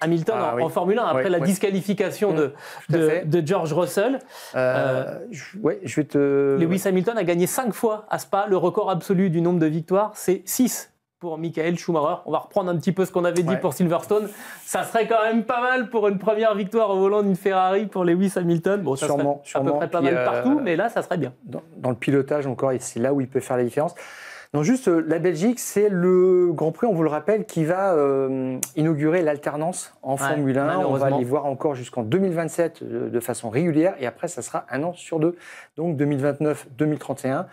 Hamilton en Formule 1, après la disqualification de George Russell. Je vais te... Lewis Hamilton a gagné 5 fois à Spa. Le record absolu du nombre de victoires, c'est 6 pour Michael Schumacher. On va reprendre un petit peu ce qu'on avait dit pour Silverstone. Ça serait quand même pas mal pour une première victoire au volant d'une Ferrari pour Lewis Hamilton. Bon, ça serait à peu près pas mal partout, mais là, ça serait bien. Dans le pilotage encore, c'est là où il peut faire la différence. Non, juste, la Belgique, c'est le Grand Prix, on vous le rappelle, qui va inaugurer l'alternance en Formule 1. On va les voir encore jusqu'en 2027 de façon régulière, et après, ça sera 1 an sur 2, donc 2029-2031.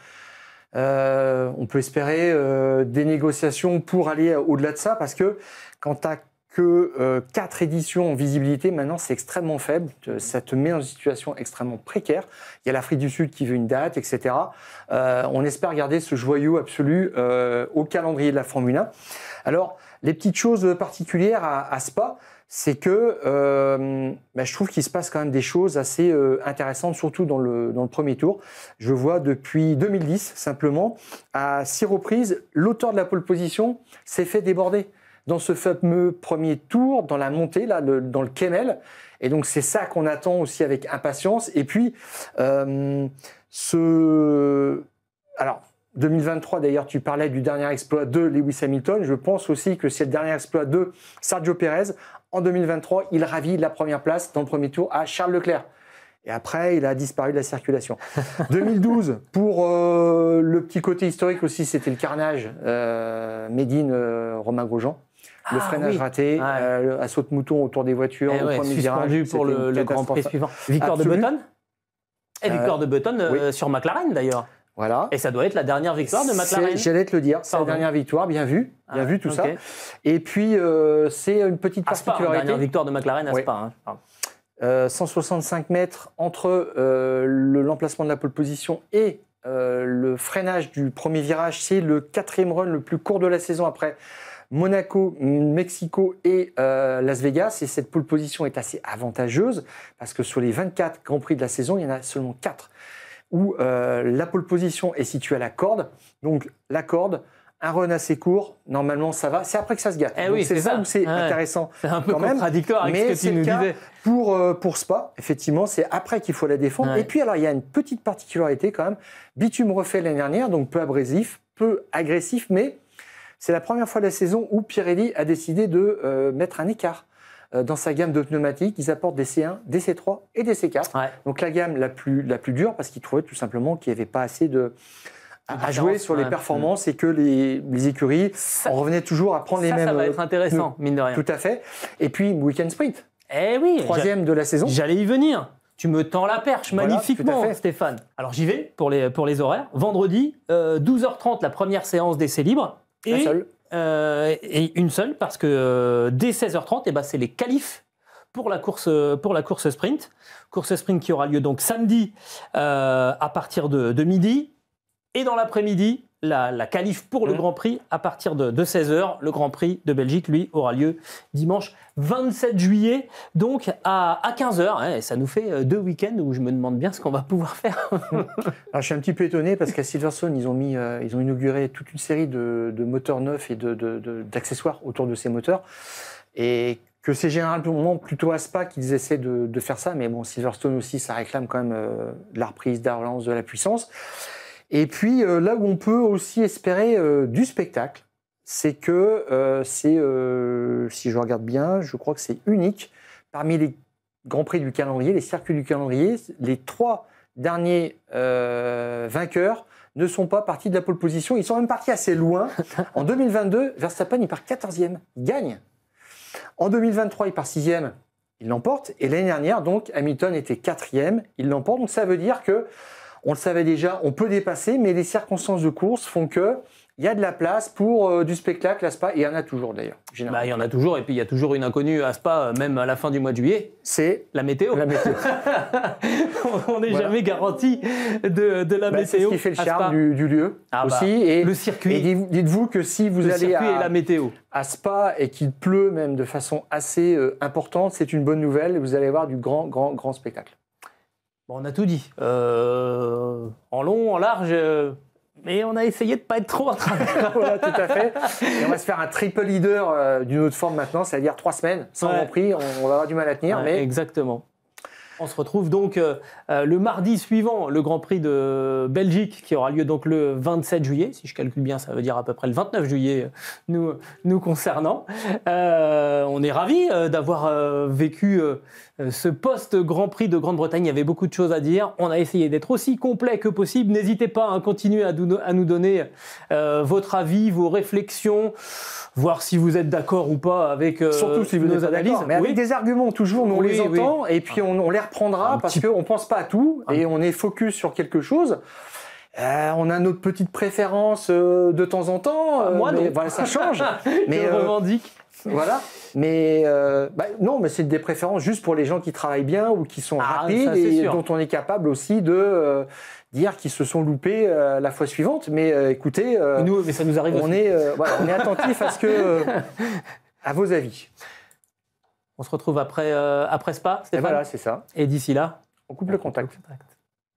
On peut espérer des négociations pour aller au-delà de ça, parce que quand tu as que 4 éditions en visibilité, maintenant c'est extrêmement faible, ça te met dans une situation extrêmement précaire. Il y a l'Afrique du Sud qui veut une date, etc. On espère garder ce joyau absolu au calendrier de la Formule 1. Alors, les petites choses particulières à Spa, c'est que je trouve qu'il se passe quand même des choses assez intéressantes, surtout dans le premier tour. Je vois depuis 2010, simplement, à 6 reprises, l'auteur de la pole position s'est fait déborder dans ce fameux premier tour, dans la montée, là, dans le Kemmel. Et donc, c'est ça qu'on attend aussi avec impatience. Et puis, alors, 2023, d'ailleurs, tu parlais du dernier exploit de Lewis Hamilton. Je pense aussi que c'est le dernier exploit de Sergio Pérez. En 2023, il ravit la première place dans le premier tour à Charles Leclerc. Et après, il a disparu de la circulation. 2012, pour le petit côté historique aussi, c'était le carnage Romain Grosjean. Le freinage raté, assaut de mouton autour des voitures, au premier virage. Suspendu pour le Grand Prix suivant. Victoire de Button. Et victoire de Button sur McLaren d'ailleurs. Voilà. Et ça doit être la dernière victoire de McLaren. J'allais te le dire, c'est la dernière victoire, bien vu tout ça. Et puis, c'est une petite particularité. La dernière victoire de McLaren à Spa. 165 mètres entre l'emplacement de la pole position et le freinage du premier virage, c'est le 4e run le plus court de la saison après Monaco, Mexico et Las Vegas. Et cette pole position est assez avantageuse parce que sur les 24 Grands Prix de la saison, il y en a seulement 4 où la pole position est située à la corde. Donc la corde, un run assez court, normalement ça va. C'est après que ça se gâte. Oui, c'est ça où c'est intéressant. C'est un peu contradictoire avec ce que tu nous disais. Pour Spa, effectivement, c'est après qu'il faut la défendre. Ouais. Et puis alors, il y a une petite particularité quand même. Bitume refait l'année dernière, donc peu abrasif, peu agressif, mais c'est la première fois de la saison où Pirelli a décidé de mettre un écart dans sa gamme de pneumatiques. Ils apportent des C1, des C3 et des C4. Ouais. Donc la gamme la plus dure parce qu'ils trouvaient tout simplement qu'il n'y avait pas assez à jouer sur les performances et que les écuries, on revenait toujours à prendre les mêmes. Ça va être intéressant, mine de rien. Tout à fait. Et puis, Weekend Sprint. Eh oui. 3e de la saison. J'allais y venir. Tu me tends la perche magnifiquement, Stéphane. Alors j'y vais pour les horaires. Vendredi, 12h30, la première séance d'essai libre. Et une seule, parce que dès 16h30, c'est les qualifs pour la course sprint. Course sprint qui aura lieu donc samedi à partir de midi. Et dans l'après-midi, la qualif pour le Grand Prix à partir de 16h. Le Grand Prix de Belgique, lui, aura lieu dimanche 27 juillet, donc à 15h. Et ça nous fait 2 week-ends où je me demande bien ce qu'on va pouvoir faire. Alors, je suis un petit peu étonné parce qu'à Silverstone, ils ont inauguré toute une série de moteurs neufs et d'accessoires autour de ces moteurs. Et que c'est généralement plutôt à Spa qu'ils essaient de faire ça. Mais bon, Silverstone aussi, ça réclame quand même de la reprise, de la relance, de la puissance. Et puis, là où on peut aussi espérer du spectacle, c'est que si je regarde bien, je crois que c'est unique. Parmi les Grands Prix du calendrier, les circuits du calendrier, les 3 derniers vainqueurs ne sont pas partis de la pole position. Ils sont même partis assez loin. En 2022, Verstappen, il part 14e. Il gagne. En 2023, il part 6e. Il l'emporte. Et l'année dernière, donc, Hamilton était 4e. Il l'emporte. Donc, ça veut dire que on le savait déjà, on peut dépasser, mais les circonstances de course font que il y a de la place pour du spectacle à Spa, et il y en a toujours d'ailleurs. Il y en a toujours, et puis il y a toujours une inconnue à Spa, même à la fin du mois de juillet. C'est la météo. On n'est jamais garanti de la météo. C'est ce qui fait le charme du lieu aussi. Et le circuit. Et dites-vous que si vous allez la météo. À Spa et qu'il pleut même de façon assez importante, c'est une bonne nouvelle. Vous allez avoir du grand spectacle. Bon, on a tout dit. En long, en large, mais on a essayé de ne pas être trop en train. Voilà, tout à fait. Et on va se faire un triple leader d'une autre forme maintenant, c'est-à-dire 3 semaines sans Grand Prix. On va avoir du mal à tenir. Mais... Exactement. On se retrouve donc le mardi suivant le Grand Prix de Belgique qui aura lieu donc le 27 juillet. Si je calcule bien, ça veut dire à peu près le 29 juillet nous concernant. On est ravis d'avoir vécu ce post-Grand Prix de Grande-Bretagne. Il y avait beaucoup de choses à dire. On a essayé d'être aussi complet que possible. N'hésitez pas à continuer à nous donner votre avis, vos réflexions, voir si vous êtes d'accord ou pas avec surtout si vous nos analyses. Mais avec des arguments toujours, nous on les entend et puis on les reprendra parce qu'on ne pense pas à tout et on est focus sur quelque chose. On a notre petite préférence de temps en temps. Moi, non. Voilà, ça change. Mais je revendique. Voilà. Mais non, mais c'est des préférences juste pour les gens qui travaillent bien ou qui sont rapides et dont on est capable aussi de dire qu'ils se sont loupés la fois suivante. Mais écoutez, mais ça nous arrive on est attentif à vos avis. On se retrouve après Spa, Stéphane. Et voilà, c'est ça. Et d'ici là, on coupe le contact.